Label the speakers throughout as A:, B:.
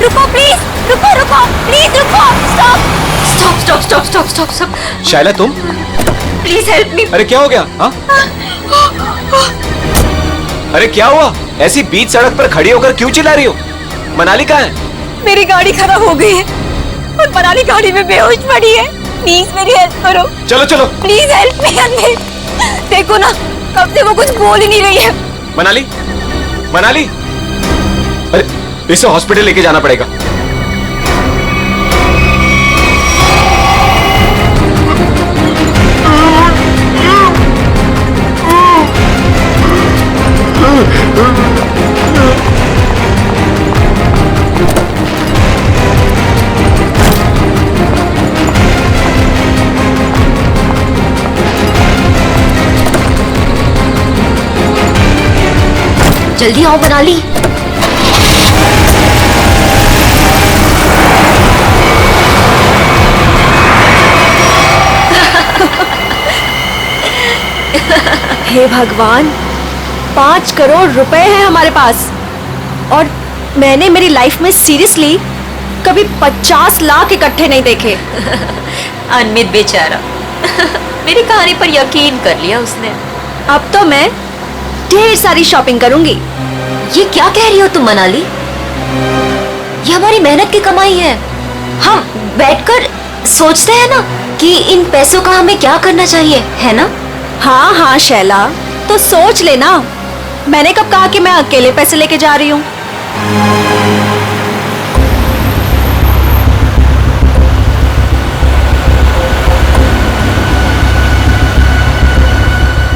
A: रुको प्लीज, रुको रुको प्लीज रुको, stop stop stop stop stop stop stop.
B: शायला तुम?
A: Please help me.
B: अरे क्या हो गया? हाँ? अरे क्या हुआ? ऐसी बीच सड़क पर खड़ी होकर क्यों चिल्ला रही हो? मनाली कहाँ है?
A: मेरी गाड़ी खराब हो गई है और मनाली गाड़ी में बेहोश पड़ी है। प्लीज मेरी हेल्प करो।
B: चलो चलो
A: प्लीज हेल्प मी अंदर। देखो ना, कब से वो कुछ बोल ही नहीं रही है।
B: मनाली, मनाली, अरे इसे हॉस्पिटल लेके जाना पड़ेगा।
A: जल्दी आओ मनाली। हे भगवान, 5 करोड़ रुपए हैं हमारे पास और मैंने मेरी लाइफ में सीरियसली कभी 50 लाख इकट्ठे नहीं देखे।
C: अनमित बेचारा मेरी कहानी पर यकीन कर लिया उसने।
A: अब तो मैं ढेर सारी शॉपिंग करूंगी।
C: ये क्या कह रही हो तुम मनाली? ये हमारी मेहनत की कमाई है। हम बैठकर सोचते हैं ना कि इन पैसों का हमें क्या करना चाहिए, है ना?
A: हाँ हाँ शैला, तो सोच लेना। मैंने कब कहा कि मैं अकेले पैसे लेके जा रही हूँ?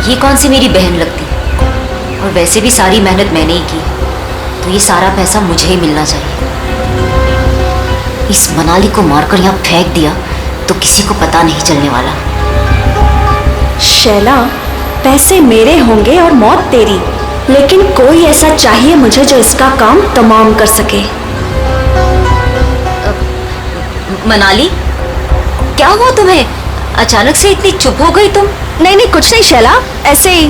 C: ये कौन सी मेरी बहन लगती है? और वैसे भी सारी मेहनत मैंने ही की, तो ये सारा पैसा मुझे ही मिलना चाहिए। इस मनाली को मारकर यहाँ फेंक दिया तो किसी को पता नहीं चलने वाला।
A: शैला, पैसे मेरे होंगे और मौत तेरी, लेकिन कोई ऐसा चाहिए मुझे जो इसका काम तमाम कर सके।
C: मनाली, क्या हुआ तुम्हें? अचानक से इतनी चुप हो गई तुम?
A: नहीं नहीं कुछ नहीं शैला, ऐसे ही।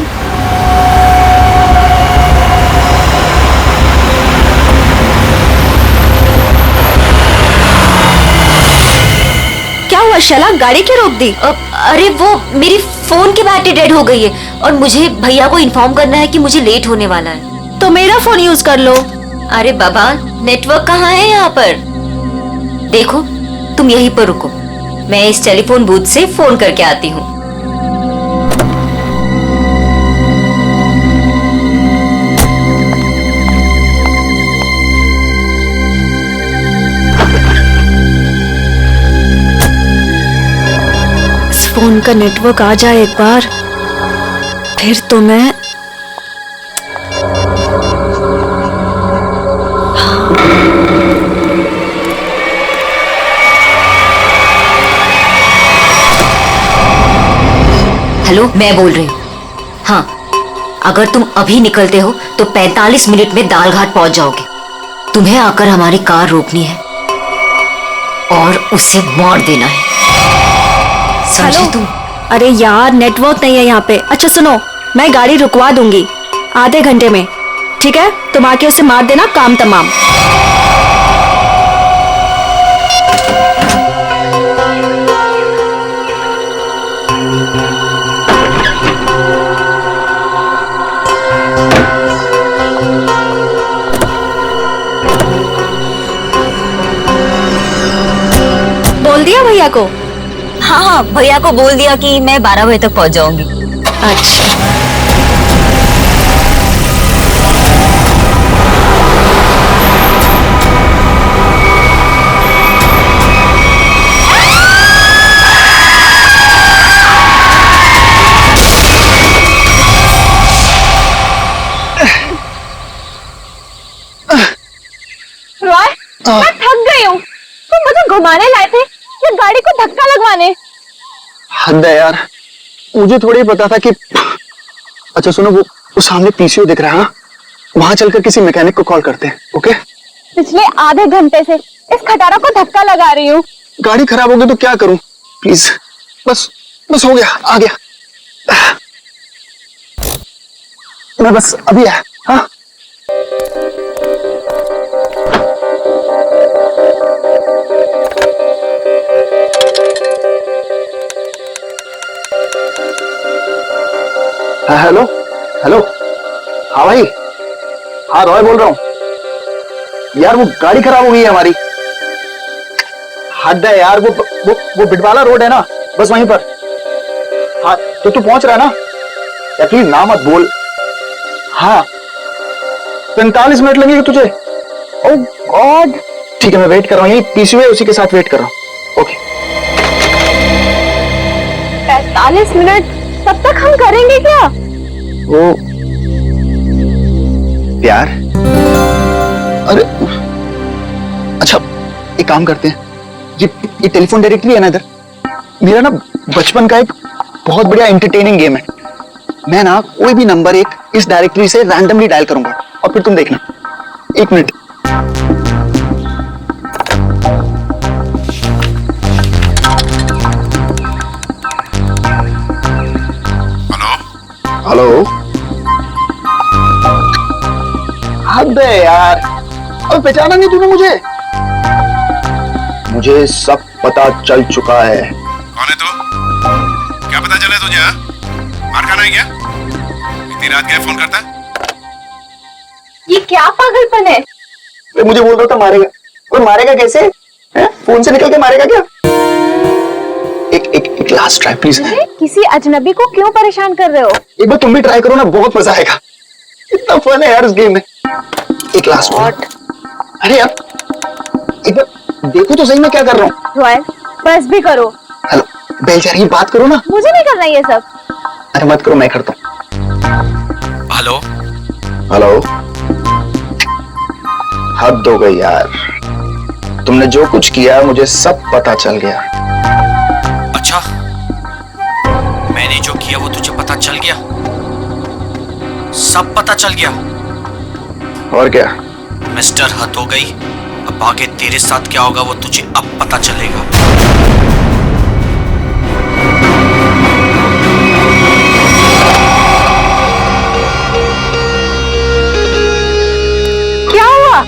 A: क्या हुआ शैला, गाड़ी क्यों रोक दी?
C: अरे वो मेरी फोन की बैटरी डेड हो गई है और मुझे भैया को इन्फॉर्म करना है कि मुझे लेट होने वाला है।
A: तो मेरा फोन यूज कर लो।
C: अरे बाबा, नेटवर्क कहाँ है यहाँ पर? देखो, तुम यहीं पर रुको, मैं इस टेलीफोन बूथ से फोन करके आती हूँ।
A: फोन का नेटवर्क आ जाए एक बार, फिर तो मैं
C: हेलो, मैं बोल रही हूँ। हाँ, अगर तुम अभी निकलते हो तो 45 मिनट में दालघाट पहुंच जाओगे। तुम्हें आकर हमारी कार रोकनी है और उसे मार देना है, समझी तुम?
A: अरे यार, नेटवर्क नहीं है यहाँ पे। अच्छा सुनो, मैं गाड़ी रुकवा दूंगी आधे घंटे में, ठीक है? तुम आके उसे मार देना, काम तमाम। बोल दिया भैया को?
C: हाँ हाँ, भैया को बोल दिया कि मैं 12 बजे तक पहुंच जाऊंगी।
A: अच्छा। रॉय, मैं थक गई हूँ। तुम मुझे घुमाने लाए थे या गाड़ी को धक्का लगवाने?
D: हद है यार, मुझे थोड़ी पता था कि। अच्छा सुनो, वो सामने पीसीओ दिख रहा है, हाँ? वहां चलकर किसी मैकेनिक को कॉल करते हैं, ओके?
A: पिछले आधे घंटे से इस खटारा को धक्का लगा रही हूँ।
D: गाड़ी खराब हो गई तो क्या करूं? प्लीज, बस बस हो गया, आ गया मैं, बस अभी आया। हाँ हेलो हेलो। हाँ भाई, हाँ रॉय बोल रहा हूँ यार। वो गाड़ी खराब हो गई है हमारी। हद है यार, वो बिटवाला रोड है ना, बस वहीं पर। हाँ तो तू पहुंच रहा है ना यार, प्लीज ना मत बोल। हाँ 45 मिनट लगेंगे तुझे। ओह गॉड, ठीक है मैं वेट कर रहा हूँ यही, पीसीओ है उसी के साथ वेट कर रहा हूँ। ओके
A: 45 मिनट तब तक हम करेंगे क्या?
D: वो प्यार। अरे अच्छा एक काम करते हैं, ये टेलीफोन डायरेक्टरी है ना इधर, मेरा ना बचपन का एक बहुत बढ़िया एंटरटेनिंग गेम है। मैं ना कोई भी नंबर एक इस डायरेक्टरी से रैंडमली डायल करूंगा और फिर तुम देखना। 1 मिनट। Hello hello. हद है यार, अब पहचाना नहीं तूने मुझे? मुझे सब पता चल चुका है।
E: कौन है तू? क्या पता चला तुझे? हाँ? मार खाना है क्या? इतनी रात क्या फोन करता है?
A: ये क्या पागलपन है?
D: मुझे बोल रहा था मारेगा, और मारेगा कैसे है? फोन से निकल के मारेगा क्या? एक लास्ट ट्राई प्लीज।
A: किसी अजनबी को क्यों परेशान कर रहे हो?
D: एक बार तुम भी ट्राई करो ना, बहुत मजा आएगा। इतना फन है यार इस गेम में। एक लास्ट वॉट। अरे यार एक बार देखो तो सही मैं क्या कर रहा हूँ।
A: रॉयल बस भी करो।
D: हेलो बेलचारी, बात करो ना।
A: मुझे नहीं करना ये सब।
D: अरे मत करो, मैं करता हूँ।
E: Hello
D: hello. हद हो गई यार, तुमने जो कुछ किया मुझे सब पता चल गया।
E: अच्छा, मैंने जो किया वो तुझे पता चल गया? सब पता चल गया?
D: और क्या?
E: मिस्टर हद हो गई, अब आगे तेरे साथ क्या होगा वो तुझे अब पता चलेगा।
A: क्या हुआ?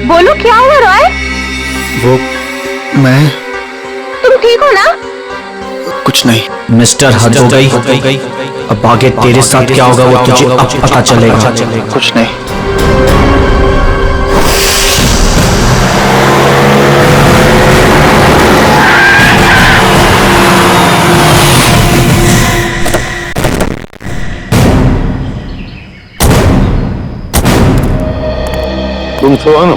A: बोलो क्या हुआ रॉय?
D: वो मैं
A: तुम ठीक हो ना?
D: कुछ नहीं।
E: मिस्टर हद हो गई, अब आगे तेरे साथ क्या होगा वो तुझे अब पता चलेगा।
D: कुछ नहीं।
F: तुम सोहन हो?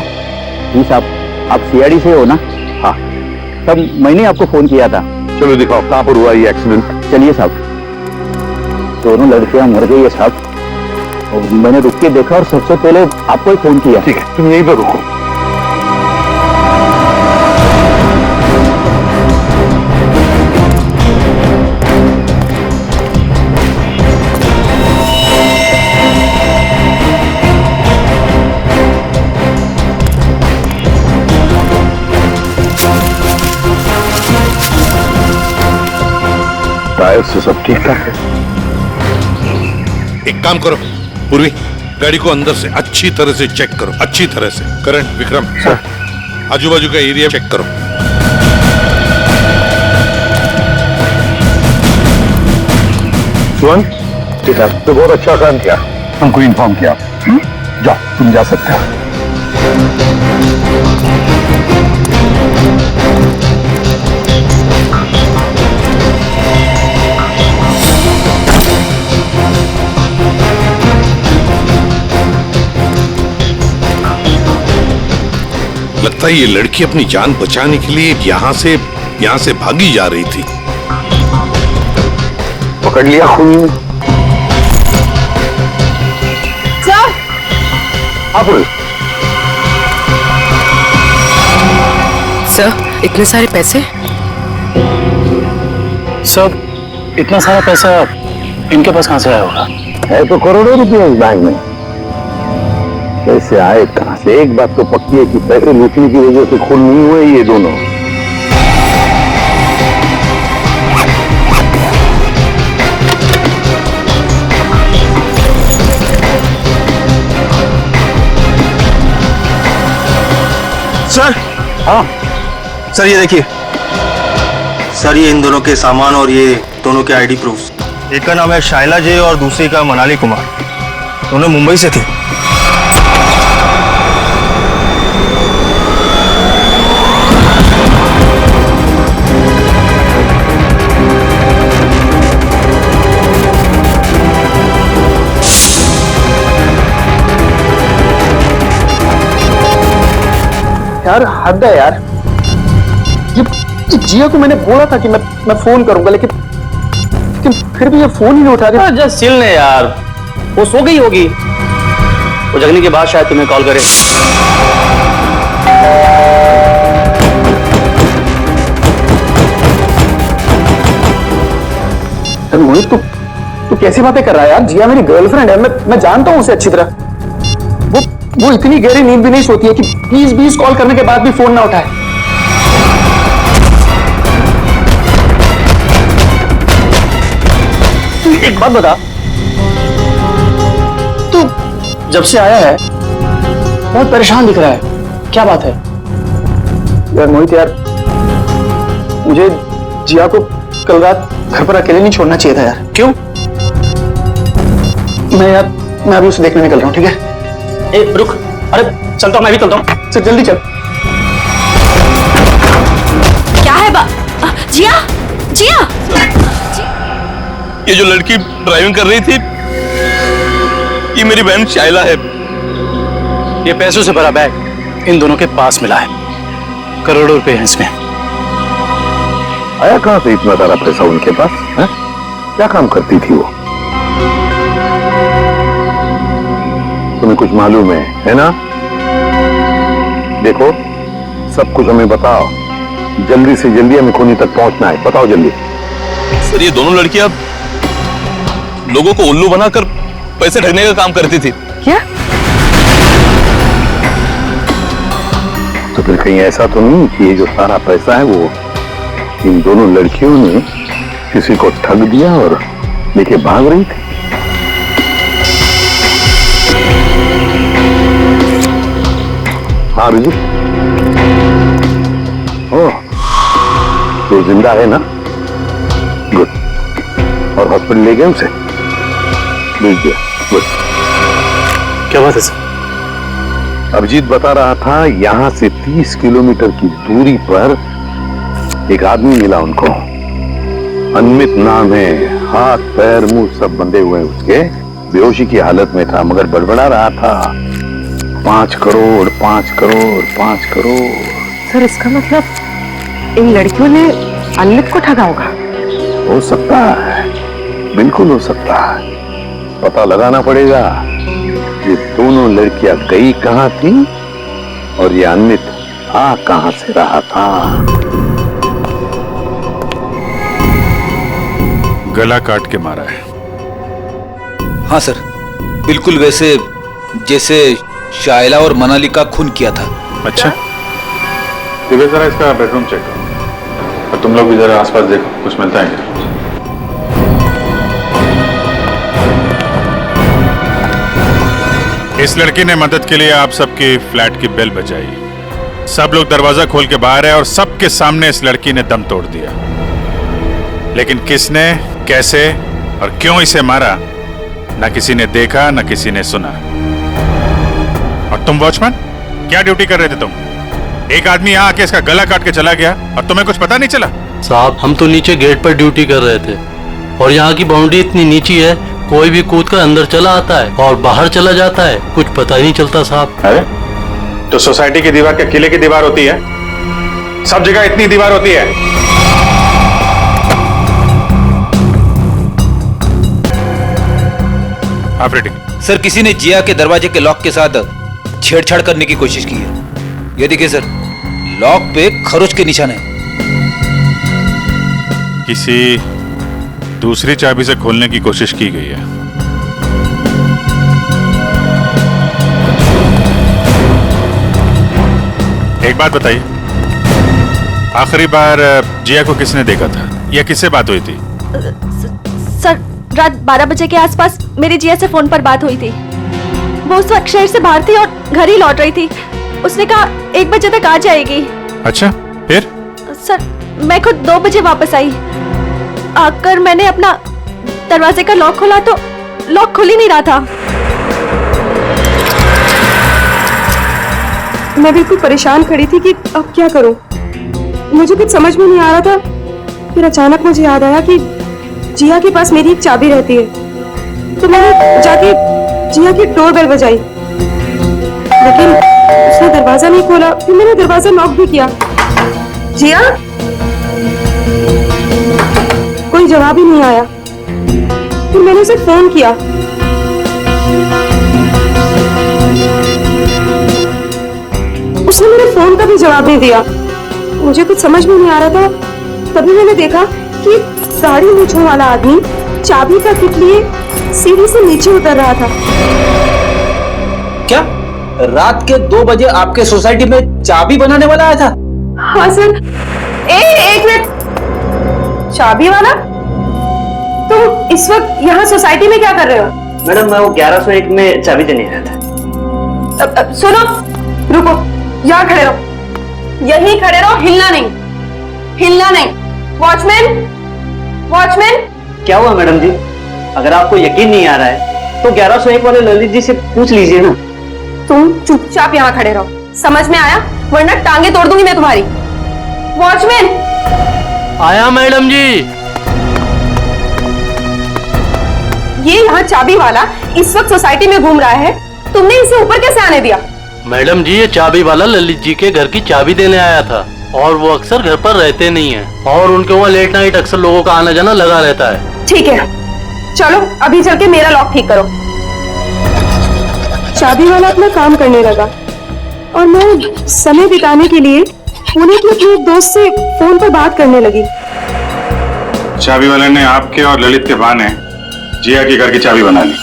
F: जी साहब, आप सीआईडी से हो ना? हाँ तब मैंने आपको फोन किया था। चलो दिखाओ कहाँ पर हुआ ये एक्सीडेंट। चलिए साहब। दोनों लड़कियां मर गई है साहब, और मैंने रुक के देखा और सबसे पहले आपको ही फोन किया। ठीक है तुम यहीं पर रुको। टायर से सब ठीक ठाक है।
G: एक काम करो पूर्वी, गाड़ी को अंदर से अच्छी तरह से चेक करो, अच्छी तरह से। करण, विक्रम सर, आजू बाजू का एरिया चेक करो।
F: सुमन जी साहब, तो बहुत अच्छा काम किया, हमको इन्फॉर्म किया। जाओ तुम जा सकते हो।
G: लगता है ये लड़की अपनी जान बचाने के लिए यहाँ से भागी जा रही थी।
F: पकड़ लिया खून में।
A: सर
H: सर इतने सारे पैसे?
F: सब इतना सारा पैसा इनके पास कहां से आया होगा? है तो करोड़ों रुपए इस बैंक में। कैसे आए, कहां से? एक बात तो पक्की है कि पैसे लूटने की वजह से खून नहीं हुए ये दोनों।
I: सर।
F: हाँ
I: सर ये देखिए सर, ये इन दोनों के सामान और ये दोनों के आईडी प्रूफ। एक का नाम है शाइला जे और दूसरी का मनाली कुमार। दोनों मुंबई से थे।
D: यार हद है यार। ये जिया को मैंने बोला था कि मैं फोन करूंगा, लेकिन फिर भी ये फोन ही नहीं उठा रही।
F: जस्ट चिल ने यार, वो सो गई होगी, वो जगने के बाद शायद तुम्हें कॉल करे।
D: मोहित तू कैसी बातें कर रहा है यार? जिया मेरी गर्लफ्रेंड है, मैं जानता हूं उसे अच्छी तरह। वो इतनी गहरी नींद भी नहीं सोती है कि 20 कॉल करने के बाद भी फोन ना उठाए। एक बात बता, तू जब से आया है बहुत परेशान दिख रहा है, क्या बात है? यार मोहित यार, मुझे जिया को कल रात घर पर अकेले नहीं छोड़ना चाहिए था यार। क्यों? मैं अभी उसे देखने निकल रहा हूँ, ठीक है? ए रुक, अरे चलता हूँ, मैं भी चलता हूँ। चल जल्दी चल।
A: क्या है जिया? जिया,
I: ये जो लड़की ड्राइविंग कर रही थी, ये मेरी बहन शाइला है।
F: ये पैसों से भरा बैग इन दोनों के पास मिला है, करोड़ों रुपए हैं इसमें।
E: आया कहां से इतना सारा पैसा उनके पास है? क्या काम करती थी वो? तुम्हें कुछ मालूम है ना? देखो, सब कुछ हमें बताओ, जल्दी से जल्दी हमें खूनी तक पहुंचना है, बताओ जल्दी।
I: सर ये दोनों लड़कियां लोगों को उल्लू बनाकर पैसे ठगने का काम करती थी।
H: क्या?
E: तो फिर कहीं ऐसा तो नहीं कि ये जो सारा पैसा है वो इन दोनों लड़कियों ने किसी को ठग दिया और लेके भाग रही थी? हाँ रिजू, ओह तो जिंदा है ना? गुड। और हॉस्पिटल ले गए उसे? भेज दिया, गुड।
F: क्या बात है सर?
E: अभिजीत बता रहा था यहां से 30 किलोमीटर की दूरी पर एक आदमी मिला उनको, अनमित नाम है, हाथ पैर मुंह सब बंधे हुए उसके, बेहोशी की हालत में था मगर बड़बड़ा रहा था 5 करोड़ 5 करोड़ 5 करोड़।
H: सर इसका मतलब इन लड़कियों ने अनमित को ठगा होगा?
E: हो सकता है, बिल्कुल हो सकता है। पता लगाना पड़ेगा ये दोनों लड़कियां गई कहां थी और ये अनमित आ कहां से रहा था।
G: गला काट के मारा है।
J: हाँ सर, बिल्कुल वैसे जैसे शाइला और मनाली का खून किया था।
B: अच्छा, दिव्या जरा इसका बेडरूम चेक करो और तुम लोग भी जरा आसपास देखो, कुछ मिलता है क्या? इस लड़की ने मदद के लिए आप सबकी फ्लैट की बेल बजाई। सब लोग दरवाजा खोल के बाहर है और सबके सामने इस लड़की ने दम तोड़ दिया। लेकिन किसने, कैसे और क्यों इसे मारा, ना किसी ने देखा ना किसी ने सुना। और तुम वॉचमैन, क्या ड्यूटी कर रहे थे तुम? एक आदमी यहाँ आके इसका गला काट के चला गया और तुम्हें कुछ पता नहीं चला?
K: साहब हम तो नीचे गेट पर ड्यूटी कर रहे थे और यहाँ की बाउंड्री इतनी नीची है, कोई भी कूद कर अंदर चला आता है और बाहर चला जाता है, कुछ पता ही नहीं चलता साहब।
B: अरे तो सोसाइटी की दीवार क्या किले की दीवार होती है? सब जगह इतनी दीवार होती है?
J: सर किसी ने जिया के दरवाजे के लॉक के साथ छेड़छाड़ करने की कोशिश की है। ये देखिए सर, लॉक पे खरोच के निशान है।
G: किसी दूसरी चाबी से खोलने की कोशिश की गई है। एक बात बताइए, आखिरी बार जिया को किसने देखा था या किससे बात हुई थी?
A: सर रात 12 बजे के आसपास मेरी जिया से फोन पर बात हुई थी। वो उस वक्त शहर से बाहर थी और घर ही लौट रही थी। उसने कहा 1 बजे तक आ जाएगी।
G: अच्छा, फिर?
A: सर मैं खुद 2 बजे वापस आई। आकर मैंने अपना दरवाजे का लॉक खोला तो लॉक खुल ही नहीं रहा था।
H: मैं बिल्कुल परेशान खड़ी थी कि अब क्या करूं। मुझे कुछ समझ में नहीं आ रहा था। फिर अचानक मुझे याद आया कि जिया के पास मेरी एक चाबी रहती है, तो मैंने जाके जिया की डोरबेल बजाई, लेकिन उसने दरवाजा नहीं खोला। फिर मैंने दरवाजा नॉक भी किया। जिया, कोई जवाब ही नहीं आया। फिर मैंने उसे फोन किया। उसने मेरे फोन का भी जवाब नहीं दिया। मुझे कुछ समझ में नहीं आ रहा था। तभी मैंने देखा कि गाड़ी मूंछों वाला आदमी चाबी का किट लिए सीढ़ी से नीचे उतर रहा था।
J: क्या रात के 2 बजे आपके सोसाइटी में चाबी बनाने वाला आया था?
H: हाँ सर। एक मिनट, चाबी वाला? तुम इस वक्त यहाँ सोसाइटी में क्या कर रहे हो?
F: मैडम मैं वो 1101 में चाबी देने आया था।
H: सुनो, रुको, यहाँ खड़े रहो, यहीं खड़े रहो, हिलना नहीं, हिलना नहीं। Watchman, watchman.
F: क्या हुआ मैडम जी? अगर आपको यकीन नहीं आ रहा है तो 1101 वाले ललित जी से पूछ लीजिए ना।
H: तुम चुपचाप यहाँ खड़े रहो, समझ में आया? वरना टांगे तोड़ दूंगी मैं तुम्हारी। वॉचमैन।
K: आया मैडम जी।
H: ये यहाँ चाबी वाला इस वक्त सोसाइटी में घूम रहा है, तुमने इसे ऊपर कैसे आने दिया?
K: मैडम जी, ये चाबी वाला ललित जी के घर की चाबी देने आया था, और वो अक्सर घर पर रहते नहीं हैं, और उनके वहाँ लेट नाइट अक्सर लोगों का आना जाना लगा रहता है।
H: ठीक है, चलो अभी चल के मेरा लॉक ठीक करो। चाबी वाला अपना काम करने लगा और मैं समय बिताने के लिए पुणे के अपने एक दोस्त से फोन पर बात करने लगी।
B: चाबी वाले ने आपके और ललित के बहाने जिया के घर की चाबी बना ली।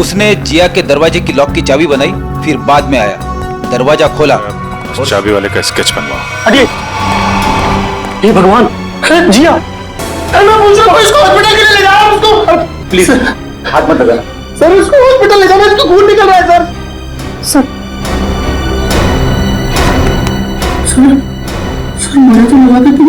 J: उसने जिया के दरवाजे की लॉक की चाबी बनाई, फिर बाद में आया, दरवाजा खोला
B: और चाबी वाले का स्केच बनवाओ।
F: अरे हे भगवान, जिया, मैं पूछ रहा हूँ इसको हॉस्पिटल के लिए ले जाओ उसको। प्लीज हाथ मत लगाना सर, इसको हॉस्पिटल ले जाना, इसको खून निकल रहा है सर। सर मुझे तो लगा था कि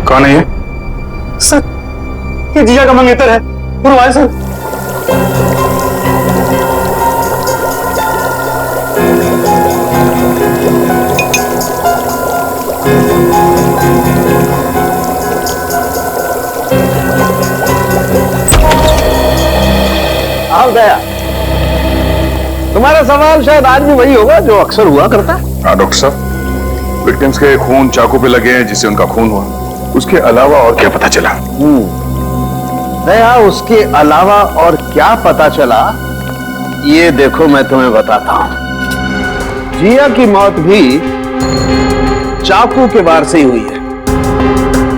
B: कौन है ये?
F: सर ये जिया का मंगेतर है, पुरवाए सर। आओ दया, तुम्हारा सवाल शायद आज भी वही होगा जो अक्सर हुआ करता है।
E: हाँ डॉक्टर साहब, विक्टिम्स के खून चाकू पे लगे हैं जिससे उनका खून हुआ, उसके अलावा और क्या पता चला?
F: दया, उसके अलावा और क्या पता चला ये देखो मैं तुम्हें बताता हूं। जिया की मौत भी चाकू के वार से ही हुई है।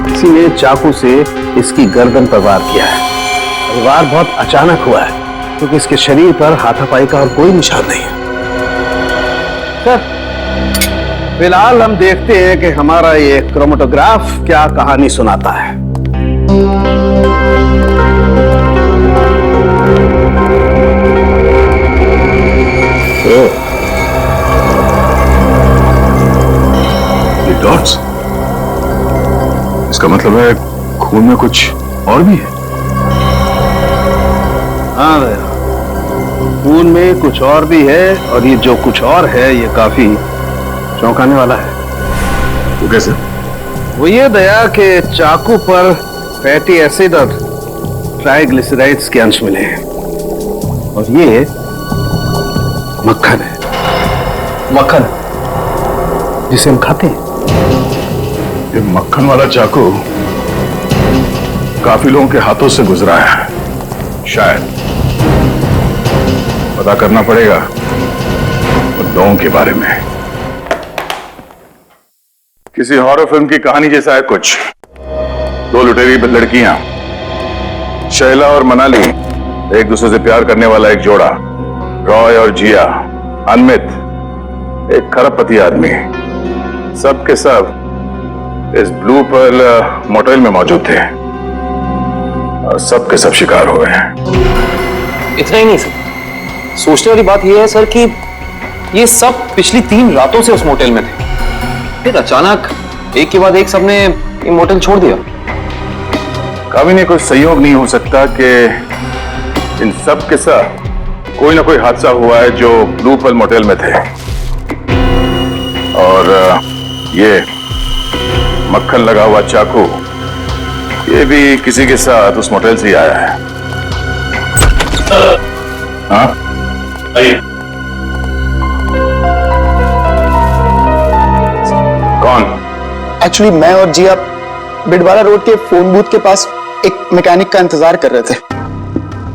F: किसी ने चाकू से इसकी गर्दन पर वार किया है। ये वार बहुत अचानक हुआ है क्योंकि इसके शरीर पर हाथापाई का और कोई निशान नहीं है। सर फिलहाल हम देखते हैं कि हमारा ये क्रोमेटोग्राफ क्या कहानी सुनाता है।
E: ये डॉट्स, इसका मतलब है खून में कुछ और भी है।
F: हाँ भैया, खून में कुछ और भी है, और ये जो कुछ और है ये काफी चौंकाने वाला है।
E: वो कैसे?
F: वो ये दया के चाकू पर फैटी एसिड और ट्राइग्लिसराइड्स के अंश मिले हैं, और ये मक्खन है। मक्खन जिसे हम खाते हैं।
E: ये मक्खन वाला चाकू काफी लोगों के हाथों से गुजरा है। शायद पता करना पड़ेगा उन लोगों के बारे में। किसी हॉरर फिल्म की कहानी जैसा है कुछ। 2 लुटेरी लड़कियां, शैला और मनाली, एक दूसरे से प्यार करने वाला एक जोड़ा, रॉय और जिया, अनमित, एक खरबपति आदमी, सब के सब इस ब्लू पर्ल मोटेल में मौजूद थे। और सब के सब शिकार हुए हैं।
L: इतना ही नहीं सर, सोचने वाली बात यह है सर कि ये सब पिछली 3 रातों से उस मोटेल में थे, फिर अचानक एक के बाद एक सबने ये मोटेल छोड़ दिया।
E: कभी नहीं कोई संयोग नहीं हो सकता कि इन सब के साथ कोई ना कोई हादसा हुआ है जो ब्लू पर्ल मोटेल में थे, और ये मक्खन लगा हुआ चाकू ये भी किसी के साथ उस मोटेल से ही आया है। हाँ आइए। कौन?
D: एक्चुअली मैं और जिया बिडवाला रोड के फोन बूथ के पास एक मैकेनिक का इंतजार कर रहे थे।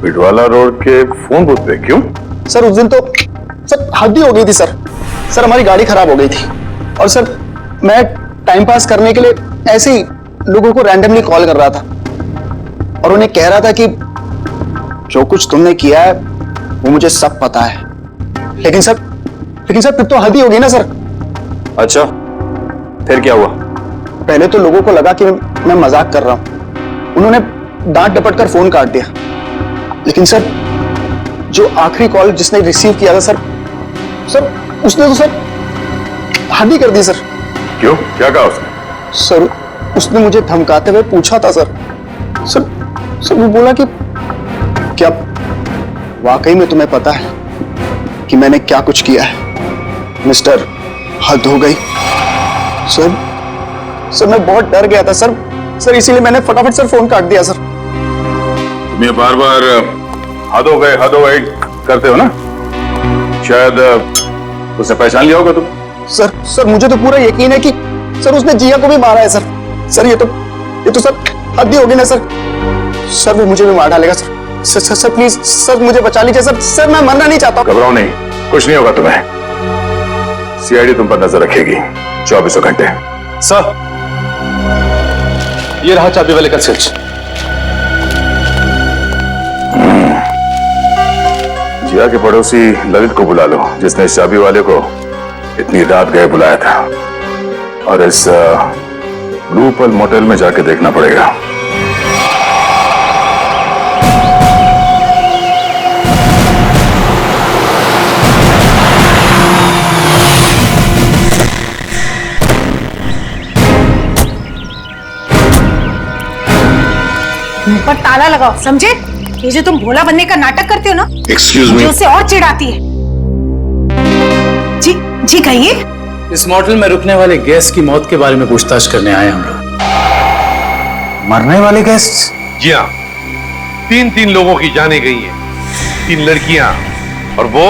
E: बिडवाला रोड के फोन बूथ पे? क्यों
D: सर उस दिन तो सर हद ही हो गई थी सर। सर हमारी गाड़ी खराब हो गई थी और सर मैं टाइम पास करने के लिए ऐसे ही लोगों को रैंडमली कॉल कर रहा था और उन्हें कह रहा था कि जो कुछ तुमने किया है वो मुझे सब पता है। लेकिन सर फिर तो हद ही होगी ना सर।
E: अच्छा फिर क्या हुआ?
D: पहले तो लोगों को लगा कि मैं मजाक कर रहा हूं, उन्होंने डांट डपट कर फोन काट दिया। लेकिन सर जो आखिरी कॉल जिसने रिसीव किया था सर उसने तो सर हद ही कर दी सर।
E: क्यों, क्या कहा उसने?
D: सर उसने मुझे धमकाते हुए पूछा था सर वो बोला कि क्या वाकई में तुम्हें पता है कि मैंने क्या कुछ किया है? मिस्टर हद हो गई। सर मैं बहुत डर गया था सर इसीलिए मैंने फटाफट सर फोन काट दिया सर।
E: तुम ये बार बार हद हो गए करते हो ना? शायद उसने पहचान लिया होगा तुम।
D: सर मुझे तो पूरा यकीन है कि सर उसने जिया को भी मारा है सर ये तो सर हद ही होगी ना सर वो मुझे भी मार डालेगा सर प्लीज सर मुझे बचा लीजिए सर मैं मरना नहीं चाहता।
E: घबराओ नहीं, कुछ नहीं होगा तुम्हें। सीआईडी तुम पर नजर रखेगी 24 घंटे।
L: सर ये रहा चाबी वाले का स्विच।
E: जिया के पड़ोसी ललित को बुला लो, जिसने इस चाबी वाले को इतनी रात गए बुलाया था, और इस ब्लू पर्ल मोटेल में जाके देखना पड़ेगा।
M: पर ताला लगाओ, समझे? ये जो तुम भोला बनने का नाटक करते हो ना,
G: एक्सक्यूज मी,
M: उसे और चिढ़ाती है। जी कहिए।
J: इस मोटेल में रुकने वाले गेस्ट की मौत के बारे में पूछताछ करने आए हम लोग।
D: मरने वाले गेस्ट?
G: जी हाँ, 3 लोगों की जाने गई हैं, 3 लड़कियां, और वो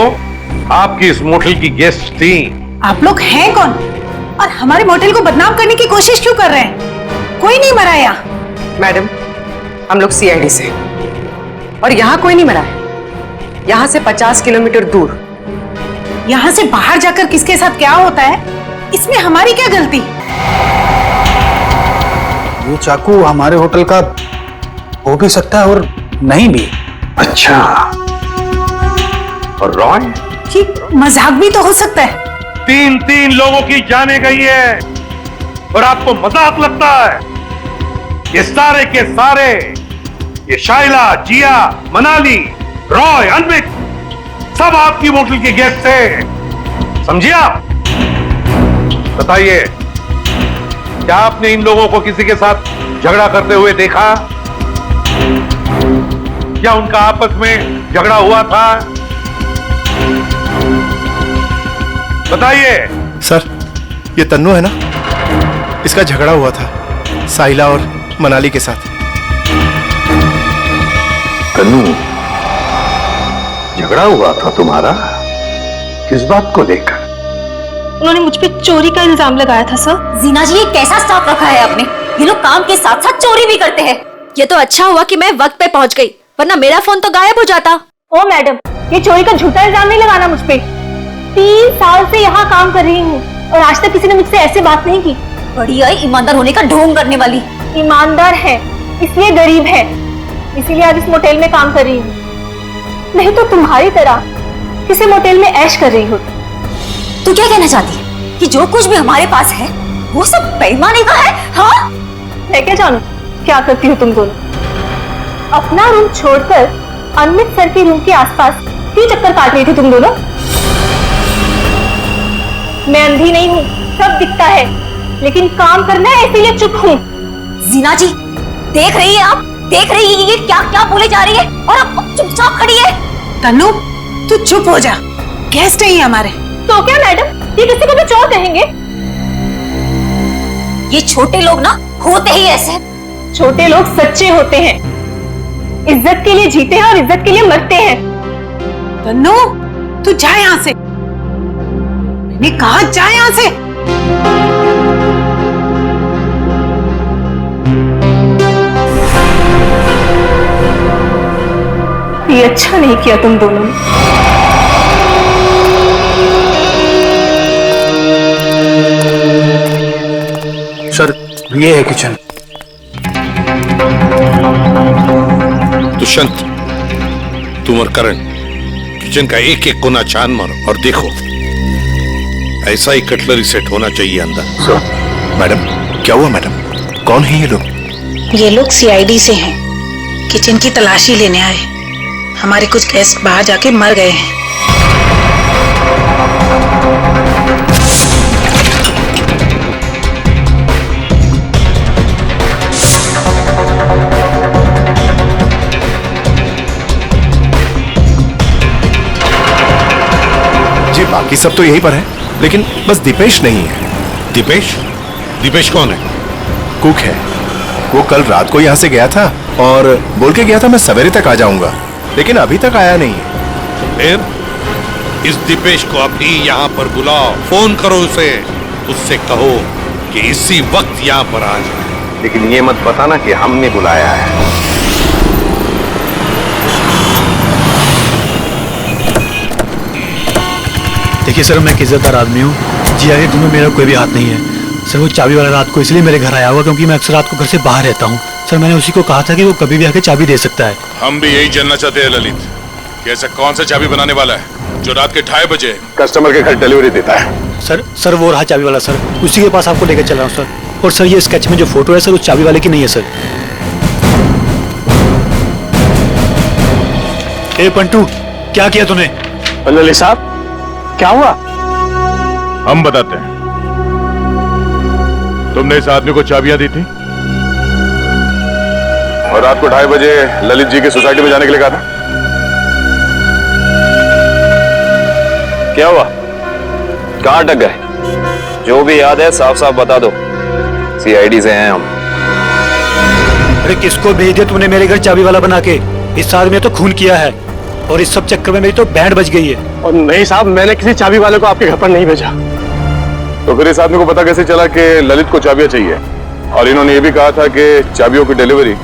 G: आपकी इस मोटेल की गेस्ट थी।
M: आप लोग हैं कौन और हमारे मोटेल को बदनाम करने की कोशिश क्यों कर रहे हैं? कोई नहीं मरा यहाँ।
H: मैडम हम लोग सीआईडी से, और यहाँ कोई नहीं मरा है। यहाँ से 50 किलोमीटर दूर।
M: यहाँ से बाहर जाकर किसके साथ क्या होता है, इसमें हमारी क्या गलती?
D: ये चाकू हमारे होटल का हो भी सकता है और नहीं भी।
E: अच्छा, और रॉय?
M: ठीक, मजाक भी तो हो सकता है।
G: 3 लोगों की जाने गई है और आपको मजाक लगता है? ये सारे के सारे, ये शाइला, जिया, मनाली, रॉय, अनविक, सब आपकी मोटेल के गेस्ट थे, समझिए आप? बताइए, क्या आपने इन लोगों को किसी के साथ झगड़ा करते हुए देखा? क्या उनका आपस में झगड़ा हुआ था? बताइए।
N: सर ये तन्नू है ना, इसका झगड़ा हुआ था साहिला और मनाली के साथ।
E: तन्नू, झगड़ा हुआ था तुम्हारा? किस बात को लेकर?
A: उन्होंने मुझ पे चोरी का इल्जाम लगाया था सर।
C: जीना जी, ये कैसा स्टाफ रखा है आपने? ये लोग काम के साथ साथ चोरी भी करते हैं।
A: ये तो अच्छा हुआ कि मैं वक्त पे पहुंच गई, वरना मेरा फोन तो गायब हो जाता।
O: ओ मैडम, ये चोरी का झूठा इल्जाम नहीं लगाना मुझ पे। 3 साल से यहाँ काम कर रही हूँ और आज तक किसी ने मुझसे ऐसे बात नहीं की।
C: बड़ी आई ईमानदार होने का ढोंग करने वाली।
O: ईमानदार है इसलिए गरीब है, इसीलिए आज इस मोटेल में काम कर रही हूँ, नहीं तो तुम्हारी तरह किसी मोटेल में ऐश कर रही हो।
C: तू क्या कहना चाहती है कि जो कुछ भी हमारे पास है वो सब बेईमानी का है? हाँ,
O: मैं क्या जानूं क्या करती हो तुम दोनों। अपना रूम छोड़कर अमित सर के रूम के आसपास क्यों चक्कर काट रही थी तुम दोनों? मैं अंधी नहीं हूँ, सब दिखता है, लेकिन काम करना है इसीलिए चुप हूँ।
C: जीना जी, देख रही है आप? देख रही है ये क्या क्या बोले जा रही है और आप चुपचाप खड़ी है।
M: तन्नू, तू चुप हो जा, गेस्ट नहीं हमारे।
O: तो क्या मैडम, ये किसी को भी चोर कहेंगे?
C: ये छोटे लोग ना होते ही ऐसे।
O: छोटे लोग सच्चे होते हैं, इज्जत के लिए जीते हैं और इज्जत के लिए मरते हैं।
M: तन्नू, तू जा यहाँ से, मैंने कहा जा यहाँ से।
O: ये अच्छा नहीं किया तुम दोनों ने।
N: सर, ये है किचन।
E: दुष्यंत, तुम और करण किचन का एक एक कोना छान मारो और देखो, ऐसा ही कटलरी सेट होना चाहिए अंदर।
N: सर, मैडम, क्या हुआ मैडम? कौन है ये लोग?
M: ये लोग सीआईडी से हैं, किचन की तलाशी लेने आए। हमारे कुछ गेस्ट बाहर जाके मर गए हैं।
N: जी, बाकी सब तो यहीं पर है, लेकिन बस दीपेश नहीं है।
E: दीपेश? दीपेश कौन है?
N: कुक है। वो कल रात को यहाँ से गया था और बोल के गया था मैं सवेरे तक आ जाऊंगा, लेकिन अभी तक आया नहीं है।
E: फिर इस दीपेश को अभी यहाँ पर बुलाओ, फोन करो उसे, उससे कहो कि इसी वक्त यहाँ पर आ जाए। लेकिन ये मत बताना कि हमने बुलाया है।
P: देखिए सर, मैं एक इज्जतदार आदमी हूँ, जी आगे तुम्हें मेरा कोई भी हाथ नहीं है। सर, वो चाबी वाला रात को इसलिए मेरे घर आया हुआ क्योंकि मैं अक्सर रात को घर से बाहर रहता हूँ। सर, मैंने उसी को कहा था कि वो कभी भी आके चाबी दे सकता है।
B: हम भी यही जानना चाहते हैं ललित, कि ऐसा कौन सा चाबी बनाने वाला है जो रात के 2:30 बजे
E: कस्टमर के घर डिलीवरी देता है।
P: सर वो रहा चाबी वाला सर, उसी के पास आपको लेकर चल रहा हूँ सर। और सर, ये स्केच में जो फोटो है सर, उस चाबी वाले की नहीं है सर। ए पंटू, क्या किया तूने?
N: ललित साहब, क्या हुआ?
B: हम बताते हैं। तुमने इस आदमी को चाबियां दी थी और रात को 2:30 बजे ललित जी की सोसाइटी में जाने के लिए कहा था।
L: क्या हुआ? कहाँ अटक गए? जो भी याद है साफ साफ बता दो, सीआईडी से हैं हम।
P: अरे किसको भेज दिया तूने मेरे घर चाबी वाला बना के? इस आदमी ने तो खून किया है और इस सब चक्कर में मेरी तो बैंड बज गई है।
N: और नहीं साहब, मैंने किसी चाबी वाले को आपके घर पर नहीं भेजा।
B: तो फिर इस आदमी को पता कैसे चला कि ललित को चाबियां चाहिए? और इन्होंने ये भी कहा था कि चाबियों की डिलीवरी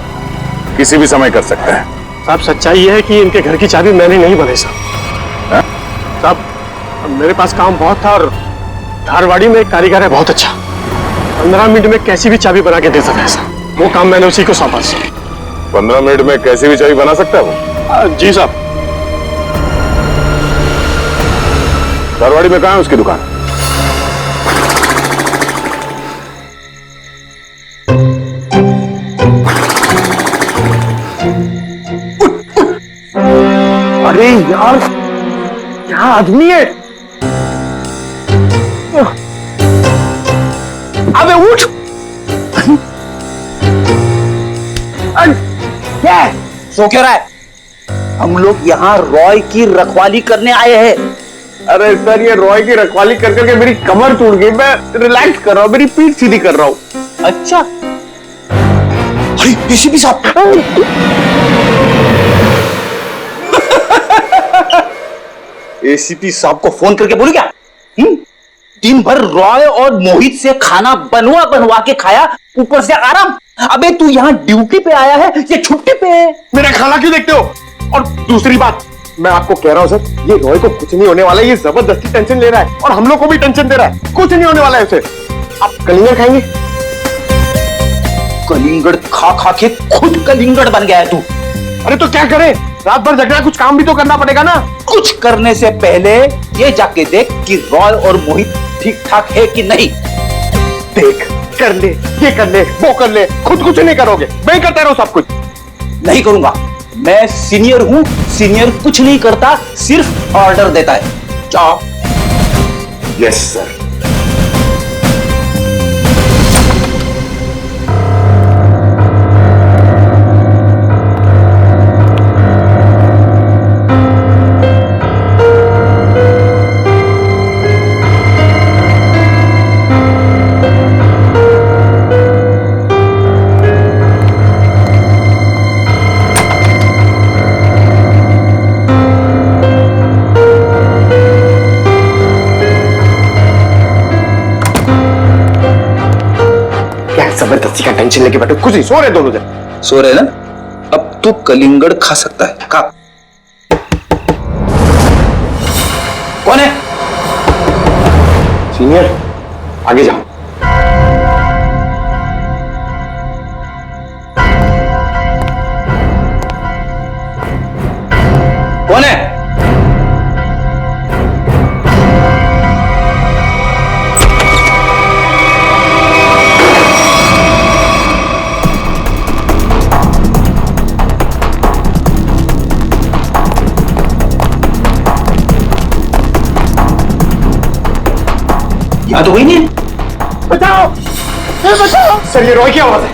B: किसी भी समय कर सकते हैं।
N: साहब, सच्चाई ये है कि इनके घर की चाबी मैंने नहीं बनाई साहब। साहब, मेरे पास काम बहुत था और धारवाड़ी में एक कारीगर है बहुत अच्छा, 15 मिनट में कैसी भी चाबी बना के दे सकता है साहब। वो काम मैंने उसी को सौंपा।
B: 15 मिनट में कैसी भी चाबी बना सकता है वो?
N: जी साहब।
B: धारवाड़ी में कहाँ है उसकी दुकान?
N: अरे यार, क्या आदमी है? अबे उठ!
F: क्या है? सो क्यों रहा है? हम लोग यहाँ रॉय की रखवाली करने आए हैं।
N: अरे सर, ये रॉय की रखवाली कर करके मेरी कमर टूट गई। मैं रिलैक्स कर रहा हूँ, मेरी पीठ सीधी कर रहा हूँ।
F: अच्छा, अरे एसीपी साहब, एसीपी साहब को फोन करके बोली क्या? दिन भर रॉय और मोहित से खाना बनवा बनवा के खाया, ऊपर से आराम। अबे तू यहाँ ड्यूटी पे आया है या छुट्टी पे है?
N: मेरा खाना क्यों देखते हो? और दूसरी बात, मैं आपको कह रहा हूँ सर, ये रॉय को कुछ नहीं होने वाला है। ये जबरदस्ती टेंशन ले रहा है और हम लोग को भी टेंशन दे रहा है। कुछ नहीं होने वाला है उसे। आप कलिंगड़ खाएंगे?
F: कलिंगड़ खा खा के खुद कलिंगड़ बन गया है तू।
N: अरे तो क्या करे? रात भर जग रहा है, कुछ काम भी तो करना पड़ेगा ना।
F: कुछ करने से पहले ये जाके देख कि रॉय और मोहित ठीक ठाक है कि नहीं।
N: देख, कर ले, ये कर ले, वो कर ले, खुद कुछ नहीं करोगे, मैं करता रहूं सब कुछ।
J: नहीं करूंगा। मैं सीनियर हूं, सीनियर कुछ नहीं करता, सिर्फ ऑर्डर देता है। जाओ।
E: Yes sir.
L: जबरदस्ती का टेंशन लेके बैठे, कुछ नहीं, सो रहे दोनों जन।
J: सो रहे ना? अब तो कलिंगड़ खा सकता है। खा। कौन है?
L: सीनियर, आगे जाओ।
J: कौन है?
L: यहाँ तो कोई नहीं है। बचाओ, बचाओ। सर ये रॉय की आवाज है।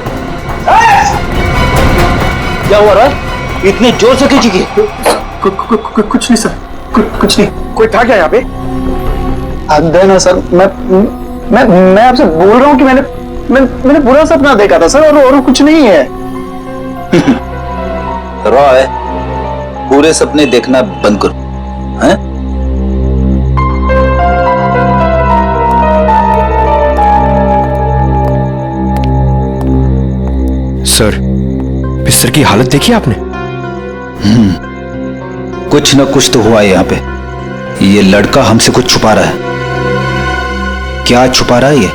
J: क्या हुआ रॉय? इतने जोर से क्यों चीखी?
L: कुछ नहीं सर, कुछ नहीं। कोई था क्या यहाँ पे?
D: ना सर, मैं आपसे बोल रहा हूँ कि मैंने बुरा सपना देखा था सर, और कुछ नहीं है।
J: रॉय, पूरे सपने देखना बंद करो, हैं?
P: सर, बिस्तर की हालत देखी आपने?
J: कुछ न कुछ तो हुआ है यहाँ पे। ये लड़का हमसे कुछ छुपा रहा है। क्या छुपा रहा है ये?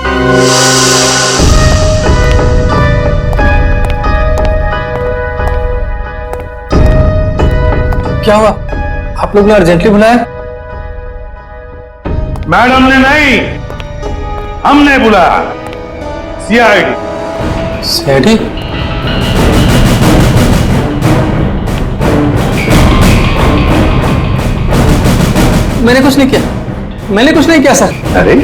P: क्या हुआ? आप लोग ने अर्जेंटली बुलाया?
G: मैडम ने नहीं, हमने बुलाया। सीआईडी।
P: सीआईडी? मैंने कुछ नहीं किया, मैंने कुछ नहीं किया सर।
E: अरे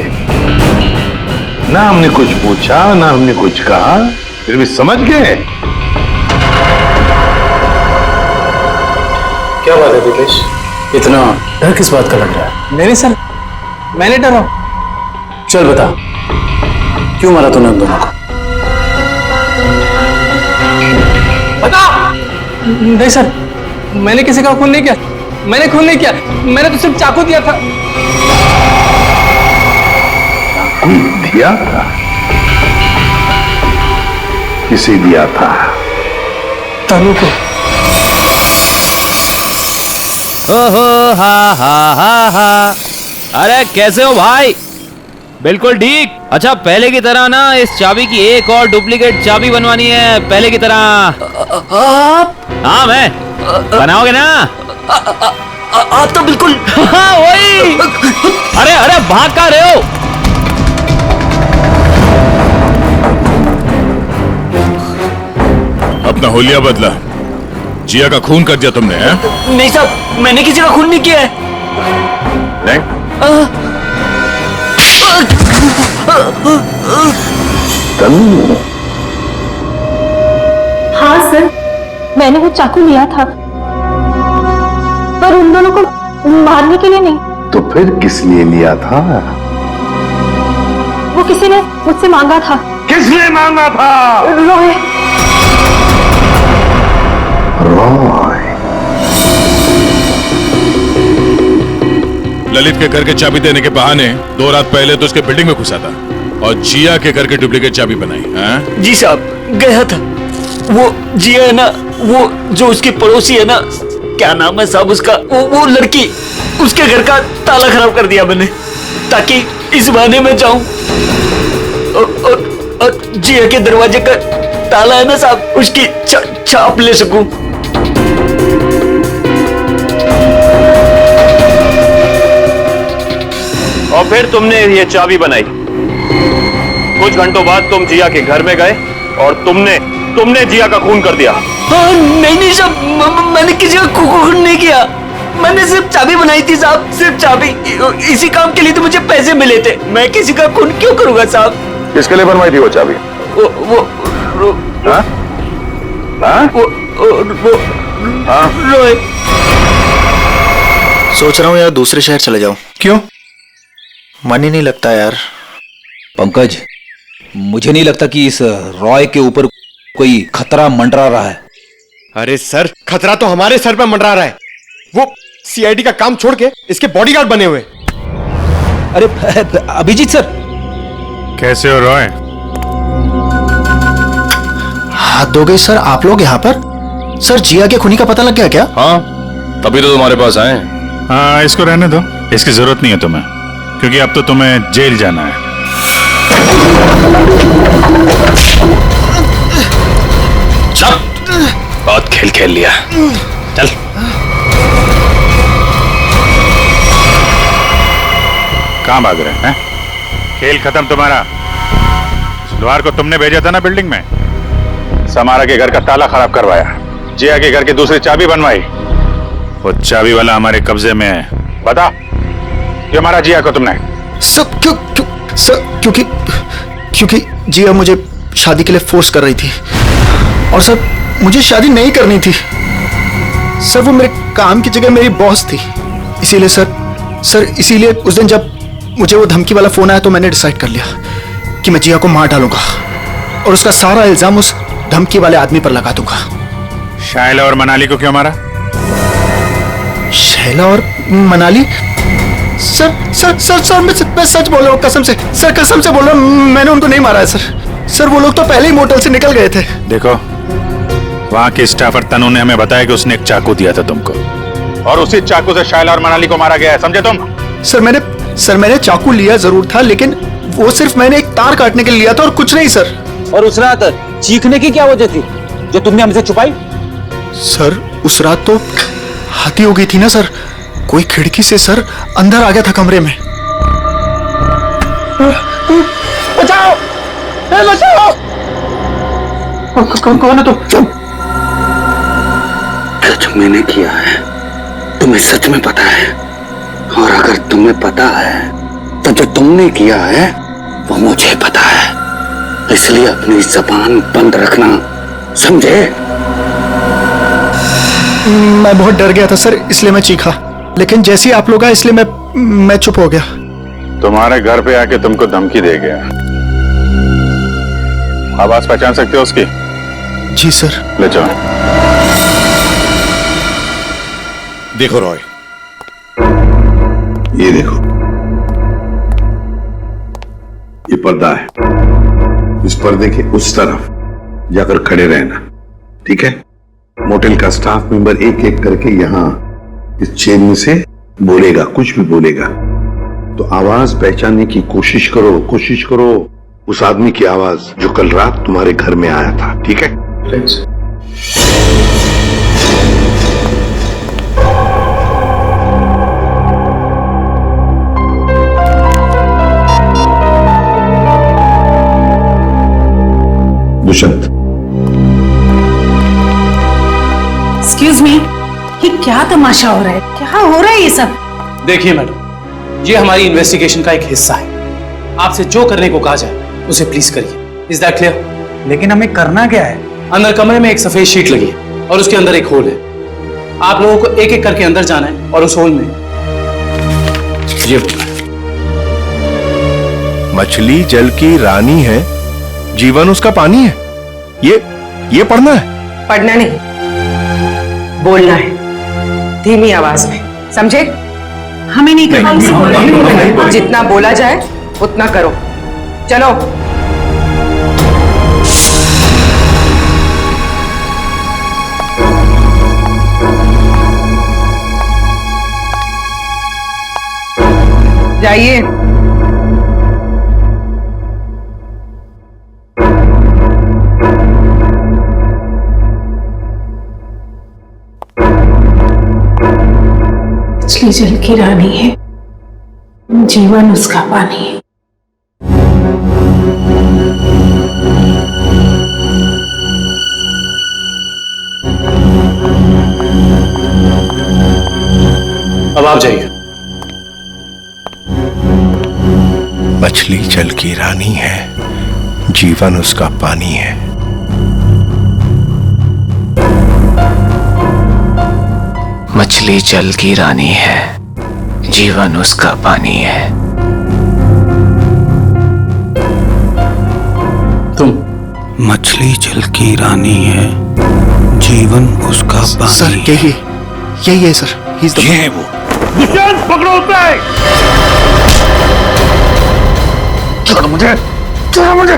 E: ना हमने कुछ पूछा, ना हमने कुछ कहा, फिर भी समझ गए।
P: क्या बात है दिकेश, इतना डर किस बात का लग रहा है? नहीं सर, मैंने डरा। चल बता, क्यों मारा तूने उन दोनों को? बता। नहीं सर, मैंने किसी का खून नहीं किया, मैंने खून नहीं किया, मैंने तो सिर्फ चाकू दिया था।
E: दिया था? किसे दिया था?
P: तानू को।
Q: ओहो हा हा हा हा। अरे कैसे हो भाई? बिल्कुल ठीक। अच्छा पहले की तरह ना इस चाबी की एक और डुप्लीकेट चाबी बनवानी है, पहले की तरह।
P: आप?
Q: हाँ मैं। बनाओगे ना?
P: आप तो बिल्कुल।
Q: हाँ वही। अरे अरे भाग कहाँ रहे हो?
B: अपना होलिया बदला। जिया का खून कर दिया तुमने, हैं?
P: नहीं साहब, मैंने किसी का खून नहीं किया है।
B: नहीं?
E: तन्नू।
O: हाँ सर, मैंने वो चाकू लिया था, पर उन दोनों को मारने के लिए नहीं।
E: तो फिर किस लिए लिया था?
O: वो किसी ने मुझसे मांगा था।
G: किसने मांगा था?
O: रॉय।
E: रॉय।
B: ललित के घर के चाबी देने के बहाने 2 रात पहले तो उसके बिल्डिंग में घुसा था और जिया के घर के डुप्लीकेट चाबी बनाई। हैं?
P: जी साहब, गया था। वो जिया है ना, वो जो उसकी पड़ोसी है ना, क्या नाम है साहब उसका, वो लड़की, उसके घर का ताला खराब कर दिया मैंने, ताकि इस बहाने में जाऊं और जिया के दरवाजे का ताला है ना साहब, उसकी छाप ले सकूं।
L: और फिर तुमने ये चाबी बनाई। कुछ घंटों बाद तुम जिया के घर में गए और तुमने तुमने जिया का खून कर दिया।
P: नहीं नहीं साहब, मैंने किसी का खून नहीं किया। मैंने सिर्फ चाबी बनाई थी साहब, सिर्फ चाबी। इसी काम के लिए तो मुझे पैसे मिले थे। मैं किसी का खून क्यों करूंगा साहब?
E: किसके लिए बनवाई थी वो चाबी?
P: रोहित।
D: सोच रहा हूँ यार दूसरे शहर चले जाऊं।
J: क्यों?
D: मन ही नहीं लगता यार।
J: पंकज, मुझे नहीं लगता कि इस रॉय के ऊपर कोई खतरा मंडरा रहा है।
N: अरे सर, खतरा तो हमारे सर पे मंडरा रहा है। वो सीआईडी का काम छोड़ के इसके बॉडीगार्ड बने हुए।
J: अरे अभिजीत सर।
B: कैसे हो रॉय?
D: हाथ धो गए सर आप लोग यहाँ पर? सर जिया के खूनी का पता लग गया क्या?
I: हाँ, तभी तो तुम्हारे पास आए।
B: हाँ, इसको रहने दो, इसकी जरूरत नहीं है तुम्हें, क्योंकि अब तो तुम्हें जेल जाना है।
I: चल, बहुत खेल खेल लिया, चल।
B: कहाँ भाग रहे हैं? खेल खत्म तुम्हारा। सुलवार को तुमने भेजा था ना बिल्डिंग में, समारा के घर का ताला खराब करवाया, जिया के घर की दूसरी चाबी बनवाई। वो चाबी वाला हमारे कब्जे में है। बता, क्यों मारा जिया को तुमने?
D: सब क्योंकि जिया मुझे शादी के लिए फोर्स कर रही थी, और सर मुझे शादी नहीं करनी थी। सर वो मेरे काम की जगह मेरी बॉस थी, इसीलिए सर इसीलिए उस दिन जब मुझे वो धमकी वाला फोन आया तो मैंने डिसाइड कर लिया कि मैं जिया को मार डालूंगा और उसका सारा इल्जाम उस धमकी वाले आदमी पर लगा दूंगा।
B: शायला और मनाली को क्यों मारा?
D: शैला और मनाली? सर मैं सच बोल रहा हूँ, कसम से सर, कसम से बोल रहा हूँ, मैंने उनको नहीं मारा है सर। वो लोग तो पहले ही मोटल से निकल गए थे।
B: देखो, वहां के स्टाफर तनु ने हमें बताया कि उसने एक चाकू दिया था तुमको, और उसी चाकू से शायला और मनाली को मारा गया है, समझे तुम?
D: सर मैंने चाकू लिया जरूर था, लेकिन वो सिर्फ मैंने एक तार काटने के लिए लिया था और कुछ नहीं सर।
P: और उस रात चीखने की क्या वजह थी जो तुमने हमसे छुपाई?
D: सर उस रात तो हाथी हो गई थी ना सर, कोई खिड़की से सर अंदर आ गया था कमरे में।
N: बचाओ, बचाओ! कौन है तुम?
E: सच मैंने किया है, तुम्हें सच में पता है, और अगर तुम्हें पता है तो जो तुमने किया है वो मुझे पता है, इसलिए अपनी जुबान बंद रखना, समझे?
D: मैं बहुत डर गया था सर, इसलिए मैं चीखा, लेकिन जैसे ही आप लोग आए इसलिए मैं चुप हो गया।
B: तुम्हारे घर पे आके तुमको धमकी दे गया। आवाज पहचान सकते हो उसकी?
D: जी सर।
B: ले जाओ।
E: देखो रॉय, ये देखो, ये पर्दा है, इस पर्दे के उस तरफ जाकर खड़े रहना, ठीक है? मोटेल का स्टाफ मेंबर एक एक करके यहां इस चेन में से बोलेगा, कुछ भी बोलेगा तो आवाज पहचानने की कोशिश करो उस आदमी की आवाज जो कल रात तुम्हारे घर में आया था, ठीक है? दुष्यंत।
M: एक्सक्यूज मी, ये क्या तमाशा हो रहा है? क्या हो रहा है ये सब?
L: देखिए मैडम, ये हमारी इन्वेस्टिगेशन का एक हिस्सा है। आपसे जो करने को कहा जाए उसे प्लीज करिए। Is that clear? लेकिन हमें करना क्या है? अंदर कमरे में एक सफेद शीट लगी है और उसके अंदर एक होल है। आप लोगों को एक एक करके अंदर जाना है और उस होल में ये
N: मछली जल की रानी है, जीवन उसका पानी है, ये पढ़ना है?
H: पढ़ना नहीं, बोलना है, धीमी आवाज में, समझे?
M: हमें नहीं करना।
H: जितना बोला जाए उतना करो। चलो। जाइए।
M: मछली जल की रानी है, जीवन उसका पानी है।
N: अब आप जाइए।
R: मछली जल की रानी है, जीवन उसका पानी है।
P: मछली जल की रानी है, जीवन उसका पानी है।
N: तुम
R: मछली जल की रानी है, जीवन उसका पानी।
D: सर यही है सर,
R: ये है वो।
G: दुष्यंत पकड़ो उसे।
D: छोड़ मुझे, छोड़ मुझे।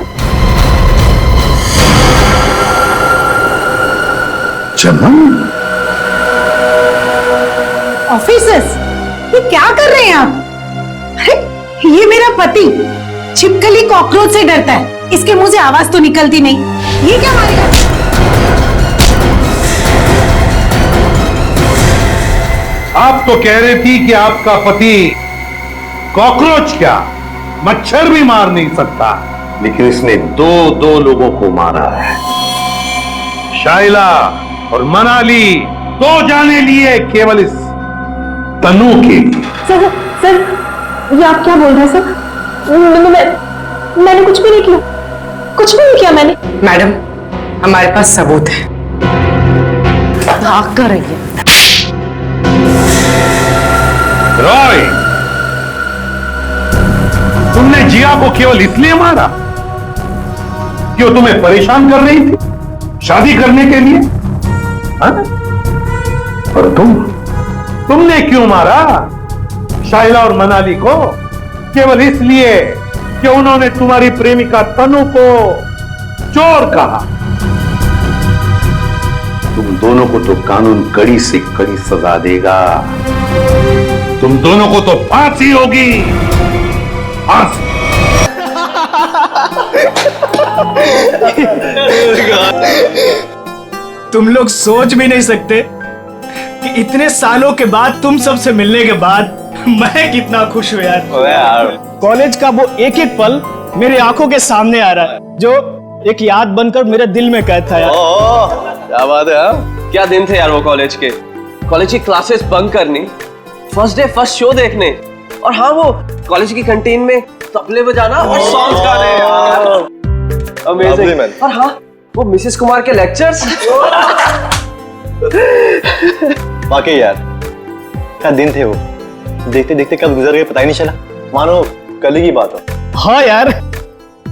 E: चमन,
M: ऑफिसर्स, ये क्या कर रहे हैं आप? अरे, ये मेरा पति छिपकली कॉकरोच से डरता है, इसके मुंह से आवाज तो निकलती नहीं। ये क्या मारेगा?
G: आप तो कह रही थी कि आपका पति कॉकरोच क्या मच्छर भी मार नहीं सकता,
E: लेकिन इसने दो लोगों को मारा है।
G: शाइला और मनाली 2 जाने लिए केवल इस तनु के।
O: सर ये आप क्या बोल रहे हैं सर? मैंने कुछ भी नहीं किया, कुछ भी नहीं किया मैंने।
M: मैडम, हमारे पास सबूत है। भाग कर रही है।
G: रॉय, तुमने जिया को केवल इसलिए मारा कि वो तुम्हें परेशान कर रही थी शादी करने के लिए? हाँ? और तुमने क्यों मारा शाइला और मनाली को? केवल इसलिए कि उन्होंने तुम्हारी प्रेमिका तनु को चोर कहा।
E: तुम दोनों को तो कानून कड़ी से कड़ी सजा देगा।
G: तुम दोनों को तो फांसी होगी, फांसी।
P: तुम लोग सोच भी नहीं सकते कि इतने सालों के बाद तुम सबसे मिलने के बाद मैं कितना खुश हूँ यार। कॉलेज का वो एक एक पल मेरी आंखों के सामने आ रहा है, जो एक याद बनकर मेरे दिल में कैद था यार।
L: क्या बात है, हाँ? क्या दिन थे यार वो कॉलेज के। कॉलेज की क्लासेस बंक करनी, फर्स्ट डे फर्स्ट शो देखने, और हाँ वो कॉलेज की कैंटीन में तबले बजाना और सॉन्ग्स गाने। अमेजिंग। और हाँ वो मिसेस कुमार के लेक्चर्स।
F: वाकई यार क्या दिन थे वो, देखते देखते कब गुजर गए पता ही नहीं चला, मानो कल ही की बात हो।
P: हाँ यार,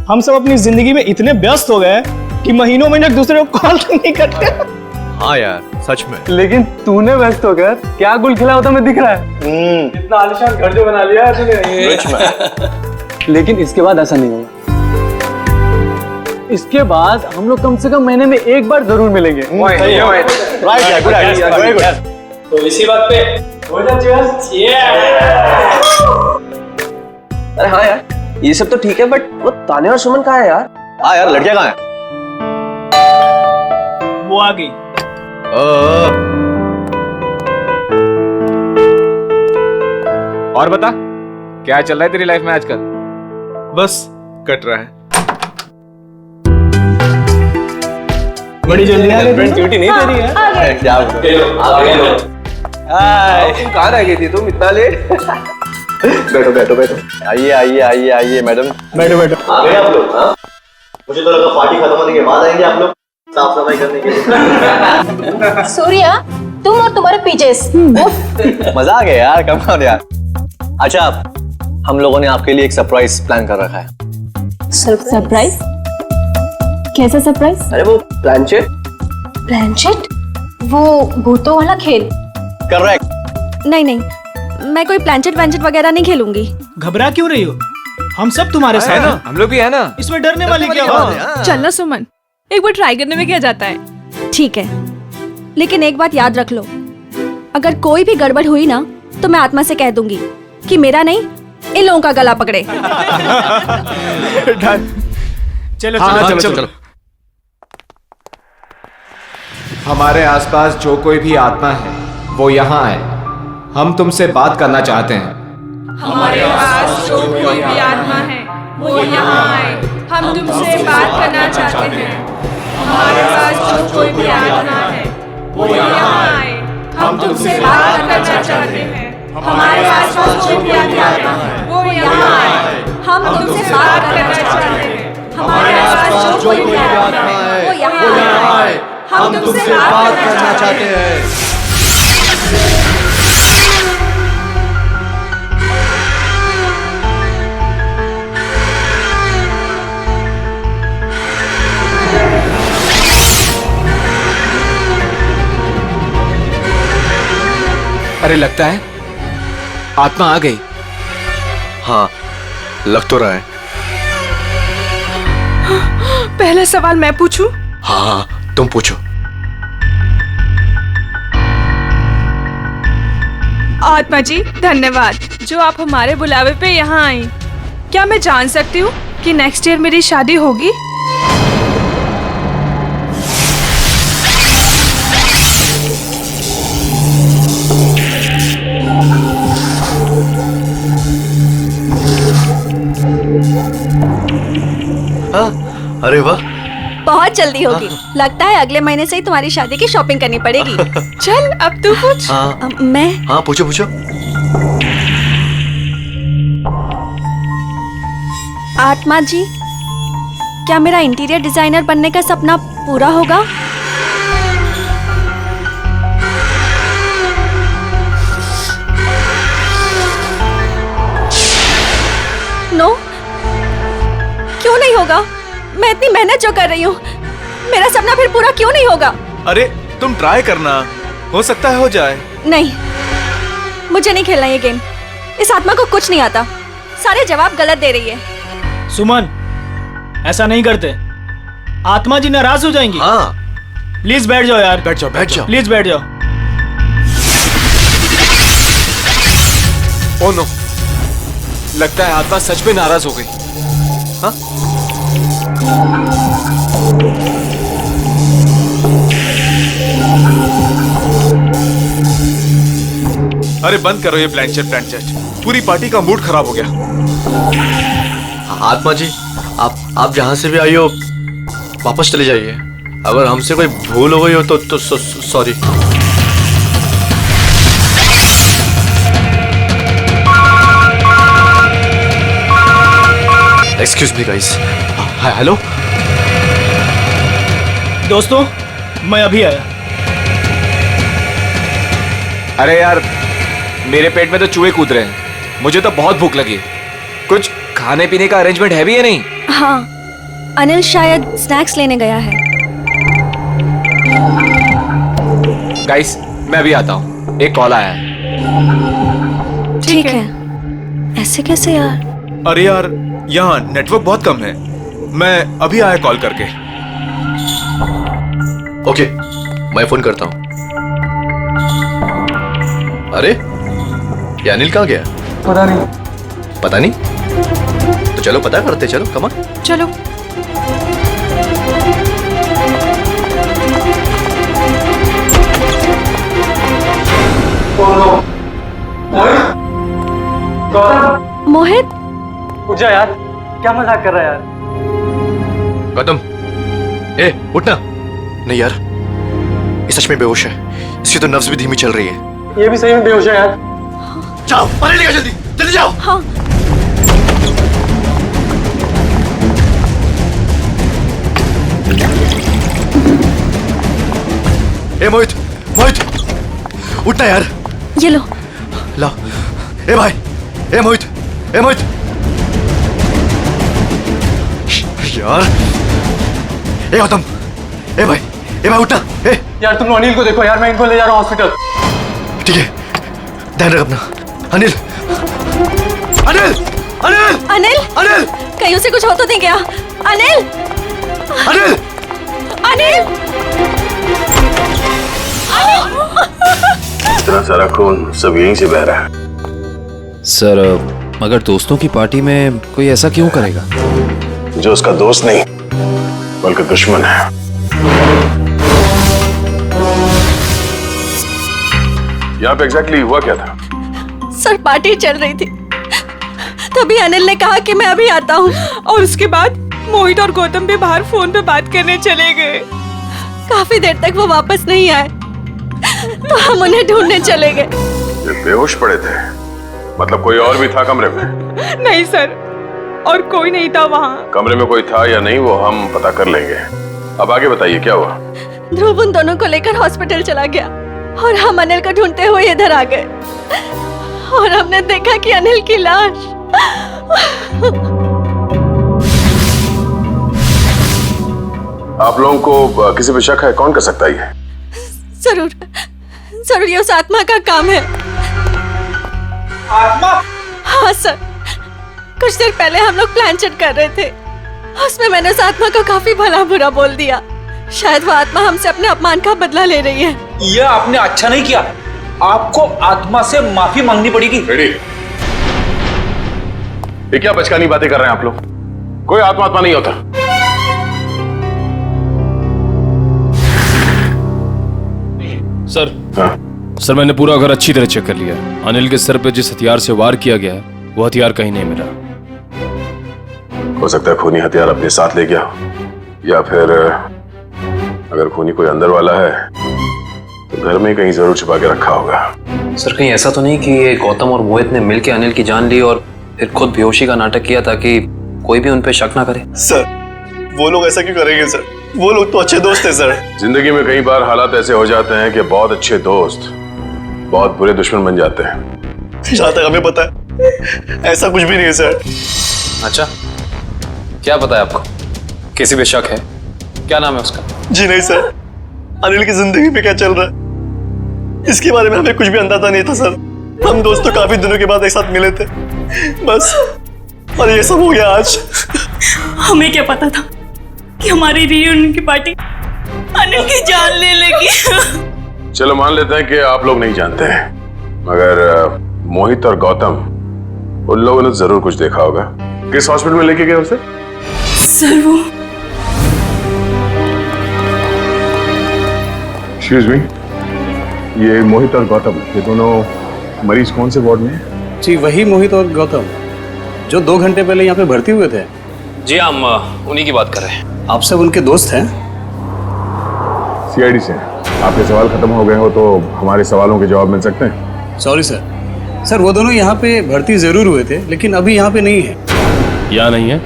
P: हम सब अपनी जिंदगी में इतने व्यस्त हो गए कि महीनों महीने एक दूसरे को कॉल नहीं करते।
I: हाँ यार सच में।
L: लेकिन तूने व्यस्त होकर क्या गुल खिला होता मैं दिख रहा है। इतना आलीशान घर जो बना लिया है तूने। लेकिन इसके बाद ऐसा नहीं होगा। इसके बाद हम लोग कम से कम महीने में एक बार जरूर मिलेंगे।
P: तो इसी बात पे हो जा cheers।
L: अरे हाँ यार, ये सब तो ठीक है, बट वो तान्या और सुमन कहाँ है यार?
F: हाँ यार, लड़कियां कहाँ हैं?
P: वो आ गई।
I: और बता क्या चल रहा है तेरी लाइफ में आजकल?
L: बस कट रहा है।
P: बड़ी जल्दी आ रही
L: फ्रेंड ड्यूटी नहीं दे रही है क्या? हाय, तुम कहाँ रह गई थी तुम इतना लेट? बैठो बैठो बैठो।
F: आइए आइए आइए आइए मैडम।
P: बैठो बैठो।
F: आ गए आप लोग? हाँ, मुझे तो लगा पार्टी खत्म होने के बाद आएंगे आप लोग साफ सफाई करने के लिए।
O: सूर्या, तुम और तुम्हारे पीजेस।
F: मजा आ गया यार, कम ऑन यार। अच्छा, हम लोगों ने आपके लिए एक सरप्राइज प्लान कर रखा है।
O: सरप्राइज? कैसा सरप्राइज?
L: अरे वो प्लानचेट।
O: प्लानचेट? वो भूतों वाला खेल?
F: करेक्ट।
A: नहीं, मैं कोई प्लानचेट वैंचेट वगैरह नहीं खेलूंगी।
P: घबरा क्यों रही हो? हम सब तुम्हारे साथ हैं।
I: हम लोग भी है ना।
P: इसमें डरने वाली क्या बात है?
A: चलना सुमन, एक बार ट्राई करने में क्या जाता है। ठीक है, लेकिन एक बात याद रख लो, अगर कोई भी गड़बड़ हुई ना तो मैं आत्मा से कह दूंगी कि मेरा नहीं, इन लोगों का गला पकड़े।
P: चलो
I: चलो चलो।
S: हमारे आसपास जो कोई भी आत्मा है वो यहाँ है, हम तुमसे बात करना चाहते हैं।
A: हमारे पास जो कोई भी आत्मा है वो यहाँ आए, हम तुमसे बात करना चाहते हैं। हमारे पास जो कोई भी आत्मा है वो यहाँ आए, हम तुमसे बात करना चाहते हैं। हमारे आसपास जो भी आत्मा है वो यहाँ आए। हम तुमसे बात करना चाहते हैं। हमारे आसपास जो भी आत्मा है वो यहाँ आए। हम तुमसे बात करना चाहते हैं।
S: अरे लगता है आत्मा आ गई।
L: हाँ, लग तो रहा है।
H: पहला सवाल मैं पूछूं?
L: हाँ, तुम पूछो।
H: आत्मा जी धन्यवाद जो आप हमारे बुलावे पे यहाँ आई। क्या मैं जान सकती हूँ कि नेक्स्ट ईयर मेरी शादी होगी?
L: अरे वाह,
A: बहुत जल्दी होगी। लगता है अगले महीने से ही तुम्हारी शादी की शॉपिंग करनी पड़ेगी।
H: चल अब तू पूछ।
A: मैं
L: हाँ पूछो पूछो।
A: आत्मा जी, क्या मेरा इंटीरियर डिजाइनर बनने का सपना पूरा होगा? नो, क्यों नहीं होगा? मैं इतनी मेहनत जो कर रही हूँ, मेरा सपना फिर पूरा क्यों नहीं होगा?
L: अरे तुम ट्राई करना, हो सकता है हो जाए।
A: नहीं, मुझे नहीं खेलना ये गेम। इस आत्मा को कुछ नहीं आता, सारे जवाब गलत दे रही है।
P: सुमन, ऐसा नहीं करते, आत्मा जी नाराज हो जाएंगी।
L: हाँ,
P: प्लीज बैठ जाओ यार।
L: बैठ जाओ बैठ जाओ,
P: प्लीज बैठ जाओ।
S: ओ नो, लगता है आत्मा सच में नाराज हो गई। हाँ? अरे बंद करो ये प्लानचेट। पूरी पार्टी का मूड खराब हो गया।
L: आत्मा जी, आप जहां से भी आई हो वापस चले जाइए। अगर हमसे कोई भूल हो गई हो तो sorry. Excuse me guys. Hello
P: दोस्तों, मैं अभी आया।
S: अरे यार, मेरे पेट में तो चूहे कूद रहे हैं। मुझे तो बहुत भूख लगी है। कुछ खाने पीने का अरेंजमेंट है भी या नहीं?
A: हाँ, अनिल शायद स्नैक्स लेने गया है।
S: गाइस, मैं अभी आता हूँ, एक कॉल आया है।
A: ठीक है। ऐसे कैसे यार?
S: अरे यार, यहाँ नेटवर्क बहुत कम है। मैं अभी आया कॉल करके।
L: ओके, मैं फोन करता हूँ। अरे ये अनिल कहाँ गया?
N: पता नहीं।
L: पता नहीं? तो चलो पता करते, चलो कम ऑन।
H: चलो।
A: मोहित,
N: उठ जा यार, क्या मजाक कर रहा है यार?
L: गौतम, ए उठना। नहीं यार, ये सच में बेहोश है। इसकी तो नब्ज भी धीमी चल रही है।
N: ये भी सही में बेहोश है यार।
L: जाओ पानी लेकर, जल्दी जल्दी जाओ।
A: हाँ।
L: ए मोहित, मोहित उठना यार।
A: ये लो।
L: ला। ए भाई, ए मोहित, ए मोहित। यार, ए गौतम, ए भाई उठना। ए
N: यार तुम अनिल को देखो यार, मैं इनको ले जा रहा हूँ हॉस्पिटल।
L: ठीक है, ध्यान रख अपना। अनिल, अनिल, अनिल,
A: अनिल,
L: अनिल,
A: कहीं उसे कुछ हो तो नहीं गया? अनिल,
L: अनिल,
A: अनिल,
E: इतना सारा खून सब यहीं से बह रहा है।
Q: सर, मगर दोस्तों की पार्टी में कोई ऐसा क्यों करेगा?
E: जो उसका दोस्त नहीं बल्कि दुश्मन है। यहाँ पे एग्जैक्टली हुआ क्या था?
A: सर, पार्टी चल रही थी, तभी अनिल ने कहा कि मैं अभी आता हूँ,
H: और उसके बाद मोहित और गौतम भी बाहर फोन पे बात करने चले गए।
A: काफी देर तक वो वापस नहीं आए, तो हम उन्हें ढूंढने चले गए।
E: बेहोश पड़े थे? मतलब कोई और भी था कमरे में?
H: नहीं सर, और कोई नहीं था वहाँ।
E: कमरे में कोई था या नहीं वो हम पता कर लेंगे। अब आगे बताइए क्या हुआ?
A: ध्रुव उन दोनों को लेकर हॉस्पिटल चला गया और हम अनिल को ढूंढते हुए इधर आ गए और हमने देखा कि अनिल की लाश।
E: आप लोगों को किसी पे शक है? कौन कर सकता है ये?
A: जरूर जरूर ये उस आत्मा का काम है।
P: आत्मा?
A: हाँ सर, कुछ देर पहले हम लोग प्लान चेट कर रहे थे, उसमें मैंने उस आत्मा को काफी भला बुरा बोल दिया। शायद वो आत्मा हमसे अपने अपमान का बदला ले रही है।
J: यह आपने अच्छा नहीं किया, आपको आत्मा से माफी मांगनी पड़ेगी।
E: ये क्या बचकानी बातें कर रहे हैं आप लोग? कोई आत्मा नहीं होता।
L: सर, सर मैंने पूरा घर अच्छी तरह चेक कर लिया। अनिल के सर पे जिस हथियार से वार किया गया है वो हथियार कहीं नहीं मिला।
E: हो सकता है खूनी हथियार अपने साथ ले गया, या फिर अगर खूनी कोई अंदर वाला है तो घर में कहीं जरूर छिपा के रखा होगा।
L: सर कहीं ऐसा तो नहीं कि ये गौतम और मोहित ने मिलकर अनिल की जान ली और फिर खुद बेहोशी का नाटक किया ताकि कोई भी उन पे शक ना करे?
N: सर वो लोग ऐसा क्यों करेंगे सर? वो लोग तो अच्छे दोस्त हैं सर।
E: जिंदगी में कई बार हालात ऐसे हो जाते हैं कि बहुत अच्छे दोस्त बहुत बुरे दुश्मन बन जाते हैं।
N: जहाँ तक हमें पता है ऐसा कुछ भी नहीं है सर।
L: अच्छा, क्या पता है आपको? किसी पे शक है? क्या नाम है उसका?
N: जी नहीं सर, अनिल की जिंदगी में क्या चल रहा है इसके बारे में हमें कुछ भी अंदाजा नहीं था सर। हम दोस्त तो काफी दिनों के बाद एक साथ मिले थे बस, और ये सब हो गया आज।
H: हमें क्या पता था कि हमारी रियूनियन की पार्टी अनिल की जान ले लेगी।
E: चलो मान लेते हैं कि आप लोग नहीं जानते हैं, मगर मोहित और गौतम उन लोगों ने जरूर कुछ देखा होगा। किस हॉस्पिटल में लेके गए उसे?
H: सर वो
E: एक्सक्यूज मी, ये मोहित और गौतम ये दोनों मरीज कौन से वार्ड में हैं?
N: जी वही मोहित और गौतम जो 2 घंटे पहले यहाँ पे भर्ती हुए थे।
L: जी हम उन्हीं की बात कर रहे हैं।
N: आप सब उनके दोस्त हैं?
E: सीआईडी से। आपके सवाल खत्म हो गए हो तो हमारे सवालों के जवाब मिल सकते हैं?
N: सॉरी सर, सर वो दोनों यहाँ पे भर्ती जरूर हुए थे लेकिन अभी यहाँ पे नहीं है।
L: यहाँ नहीं है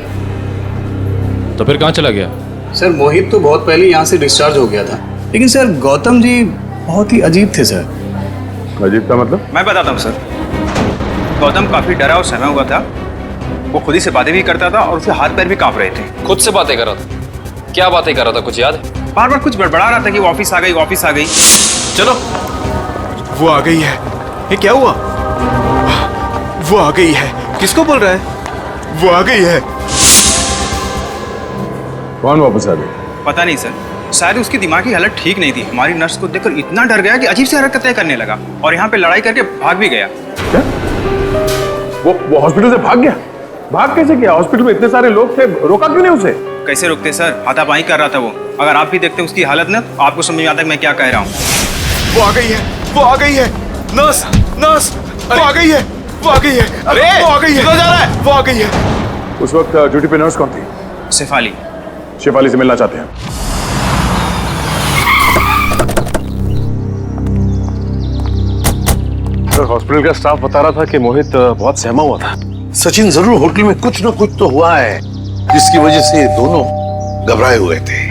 L: तो फिर कहाँ चला गया?
N: सर मोहित तो बहुत पहले यहाँ से डिस्चार्ज हो गया था, लेकिन सर गौतम जी बहुत ही अजीब थे सर।
E: अजीब का मतलब?
J: मैं बताता हूँ सर। गौतम काफी डरा और सहमा हुआ था। वो खुद ही से बातें भी करता था और उसके हाथ पैर भी कांप रहे थे।
L: खुद से बातें कर रहा था? क्या बातें कर रहा था, कुछ याद है?
J: बार बार कुछ बड़बड़ा रहा था कि वो ऑफिस आ गई, ऑफिस आ गई।
L: चलो,
R: वो आ गई है। ये क्या हुआ? वो आ गई है। किसको बोल रहा है? वो आ गई है।
E: कौन वापस आ गई?
J: पता नहीं सर, शायद उसकी दिमाग की हालत ठीक नहीं थी। हमारी नर्स को देखकर इतना डर गया कि अजीब सी हरकतें करने लगा और यहाँ पे लड़ाई करके भाग भी गया।
E: क्या? वो हॉस्पिटल से भाग गया? भाग कैसे गया? हॉस्पिटल में इतने सारे लोग थे, रोका क्यों नहीं उसे?
J: कैसे रोकते सर, हाथापाई कर रहा था वो। अगर आप भी देखते उसकी हालत ना तो आपको समझ में आता है मैं क्या कह रहा हूँ।
R: वो आ गई है। वो आ गई है। नर्स, नर्स, वो आ गई है। वो आ गई है। अरे वो आ गई है।
L: किधर जा रहा है?
R: वो आ गई है।
E: उस वक्त ड्यूटी पे नर्स कौन थी?
J: शेफाली।
E: शेफाली से मिलना चाहते हैं। हॉस्पिटल का स्टाफ बता रहा था कि मोहित बहुत सहमा हुआ था।
R: सचिन, जरूर होटल में कुछ न कुछ तो हुआ है जिसकी वजह से ये दोनों घबराए हुए थे।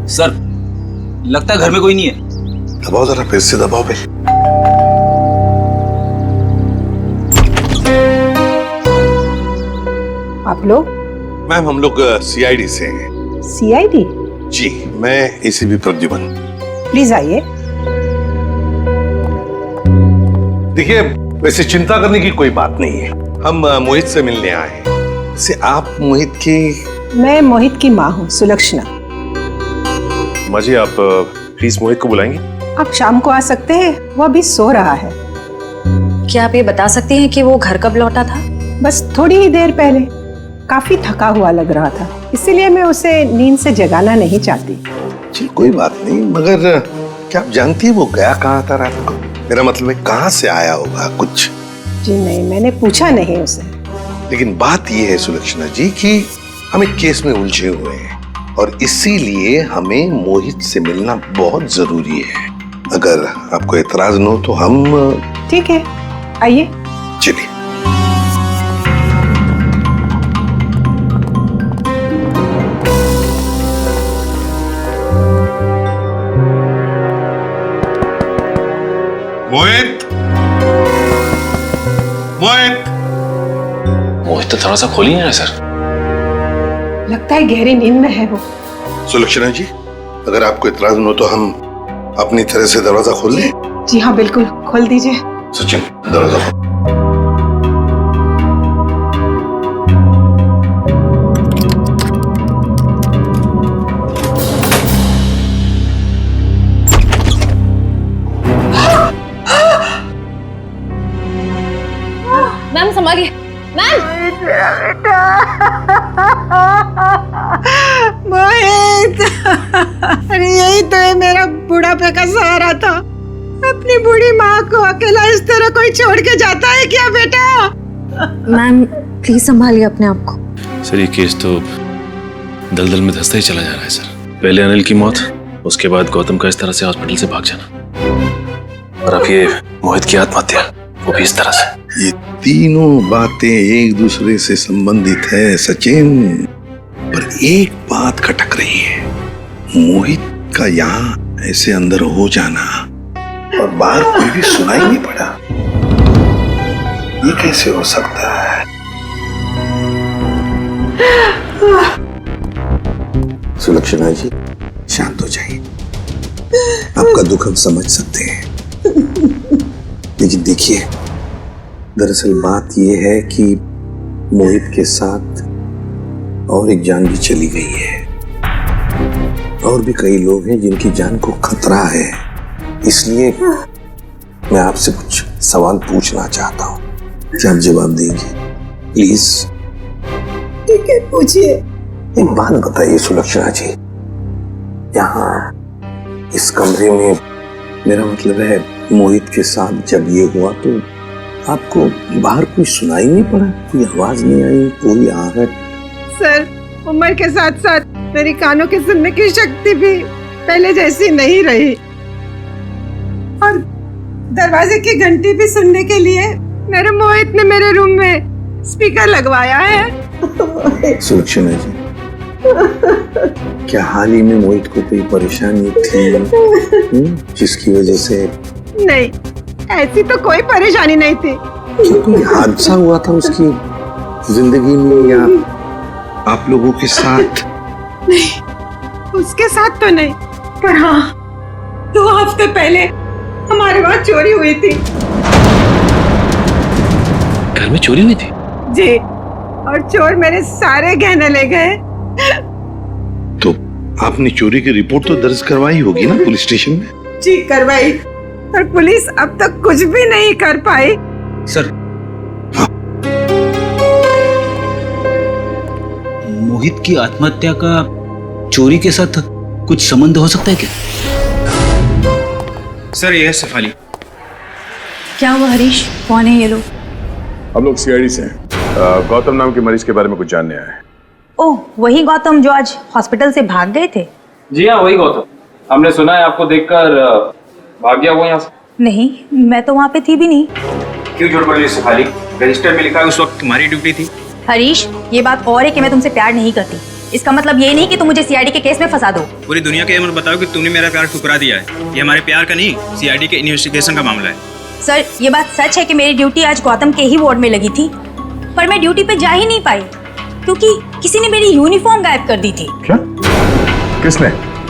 J: सर लगता है घर में कोई नहीं है।
R: दबाओ जरा, फिर से दबाओ पे।
M: आप लोग?
R: मैम हम लोग सीआईडी से हैं।
M: सीआईडी?
R: जी, मैं एसीपी प्रद्युमन।
M: प्लीज आइए।
R: देखिए, वैसे चिंता करने की कोई बात नहीं है। हम मोहित से मिलने आए हैं। वैसे आप मोहित की?
M: मैं मोहित की माँ हूँ, सुलक्षणा।
E: माँ जी, आप प्लीज मोहित को बुलाएंगे?
M: आप शाम को आ सकते हैं, वो अभी सो रहा है।
C: क्या आप ये बता सकते हैं कि वो घर कब लौटा था?
M: बस थोड़ी ही देर पहले। काफी थका हुआ लग रहा था, इसीलिए मैं उसे नींद से जगाना नहीं चाहती।
R: जी कोई बात नहीं, मगर क्या आप जानती है वो गया कहाँ था रात को? मेरा मतलब है कहाँ से आया होगा कुछ?
M: जी नहीं, मैंने पूछा नहीं उसे।
R: लेकिन बात ये है सुलक्षणा जी कि हम एक केस में उलझे हुए हैं और इसीलिए हमें मोहित से मिलना बहुत जरूरी है।
E: अगर आपको एतराज न हो तो हम
M: ठीक है, आइए।
E: चलिए।
G: मोहित, मोहित,
L: मोहित तो थोड़ा सा खोल ही नहीं रहा सर।
M: लगता है गहरी नींद में है वो।
E: सुलक्षणा जी, अगर आपको इतराज न हो तो हम अपनी तरह से दरवाजा खोल लें?
M: जी हाँ, बिल्कुल, खोल दीजिए।
E: सचिन, दरवाजा खोल।
O: Ma'am संभालिए, ma'am.
M: मोहित, अरे यही तो है मेरा बुढ़ापे का सहारा था। अपनी बूढ़ी माँ को अकेला इस तरह कोई छोड़ के जाता है क्या बेटा?
O: मैम प्लीज संभालिए अपने आप को।
L: सर ये केस तो दलदल में धंसता ही चला जा रहा है सर। पहले अनिल की मौत, उसके बाद गौतम का इस तरह से हॉस्पिटल से भाग जाना, और अब ये मोहित की आत्महत्या, वो भी इस तरह से।
E: ये तीनों बातें एक दूसरे से संबंधित है सचिन, पर एक बात खटक रही है। मोहित का यहाँ ऐसे अंदर हो जाना और बाहर कोई भी सुनाई नहीं पड़ा, ये कैसे हो सकता है? सुलक्षणा जी, शांत हो जाइए। आपका दुख हम समझ सकते हैं, लेकिन देखिए, दरअसल बात यह है कि मोहित के साथ और एक जान भी चली गई है, और भी कई लोग हैं जिनकी जान को खतरा है। इसलिए मैं आपसे कुछ सवाल पूछना चाहता हूँ, क्या आप जवाब देंगे प्लीज?
M: ठीक है, पूछिए।
E: एक बात बताइए सुलक्षणा जी, यहाँ इस कमरे में, मेरा मतलब है मोहित के साथ जब ये हुआ तो आपको बाहर कोई सुनाई नहीं पड़ा? कोई आवाज नहीं आई, कोई आहट?
M: सर, उम्र के साथ साथ मेरी कानों की सुनने की शक्ति भी पहले जैसी नहीं रही, और दरवाजे की घंटी भी सुनने के लिए मेरे मोहित ने मेरे रूम में स्पीकर लगवाया है।
E: सुलक्षणा जी, क्या हाल ही में मोहित को कोई परेशानी थी जिसकी वजह से?
M: नहीं, ऐसी तो कोई परेशानी नहीं थी।
E: क्या कोई हादसा हुआ था उसकी जिंदगी में या आप लोगों के साथ?
M: नहीं, उसके साथ तो नहीं, पर हाँ, 2 हफ्ते पहले हमारे वहाँ चोरी हुई थी।
L: घर में चोरी हुई थी?
M: जी, और चोर मेरे सारे गहने ले गए।
E: तो आपने चोरी की रिपोर्ट तो दर्ज करवाई होगी ना पुलिस स्टेशन में?
M: जी करवाई, पर पुलिस अब तक कुछ भी नहीं कर पाई।
J: सर, मोहित की आत्महत्या का चोरी के साथ कुछ संबंध हो सकता है क्या?
R: सर ये है शेफाली।
O: क्या हुआ हरीश, कौन है ये लोग?
T: हम लोग सीआईडी से हैं। गौतम नाम के मरीज के बारे में कुछ जानने आए हैं।
O: ओह, वही गौतम जो आज हॉस्पिटल से भाग गए थे?
L: जी हाँ, वही गौतम। हमने सुना है आपको देखकर भाग गया वो यहाँ से।
O: नहीं, मैं तो वहाँ पे थी भी नहीं।
R: क्यों झूठ बोल रही है शेफाली? रजिस्टर में लिखा है उस वक्त तुम्हारी ड्यूटी थी।
O: हरीश, ये बात और है कि मैं तुमसे प्यार नहीं करती। इसका मतलब ये नहीं कि तुम मुझे सीआईडी के केस में फंसा दो।
R: पूरी दुनिया के ये मत बताओ कि तुमने मेरा प्यार ठुकरा दिया है। ये हमारे प्यार का नहीं, सीआईडी के इन्वेस्टिगेशन का मामला है।
O: सर, ये बात सच है कि मेरी ड्यूटी आज गौतम के ही वार्ड में लगी थी, पर मैं ड्यूटी पे जा ही नहीं पाई क्योंकि किसी ने मेरी यूनिफॉर्म गायब कर दी थी।
T: क्या? किसने?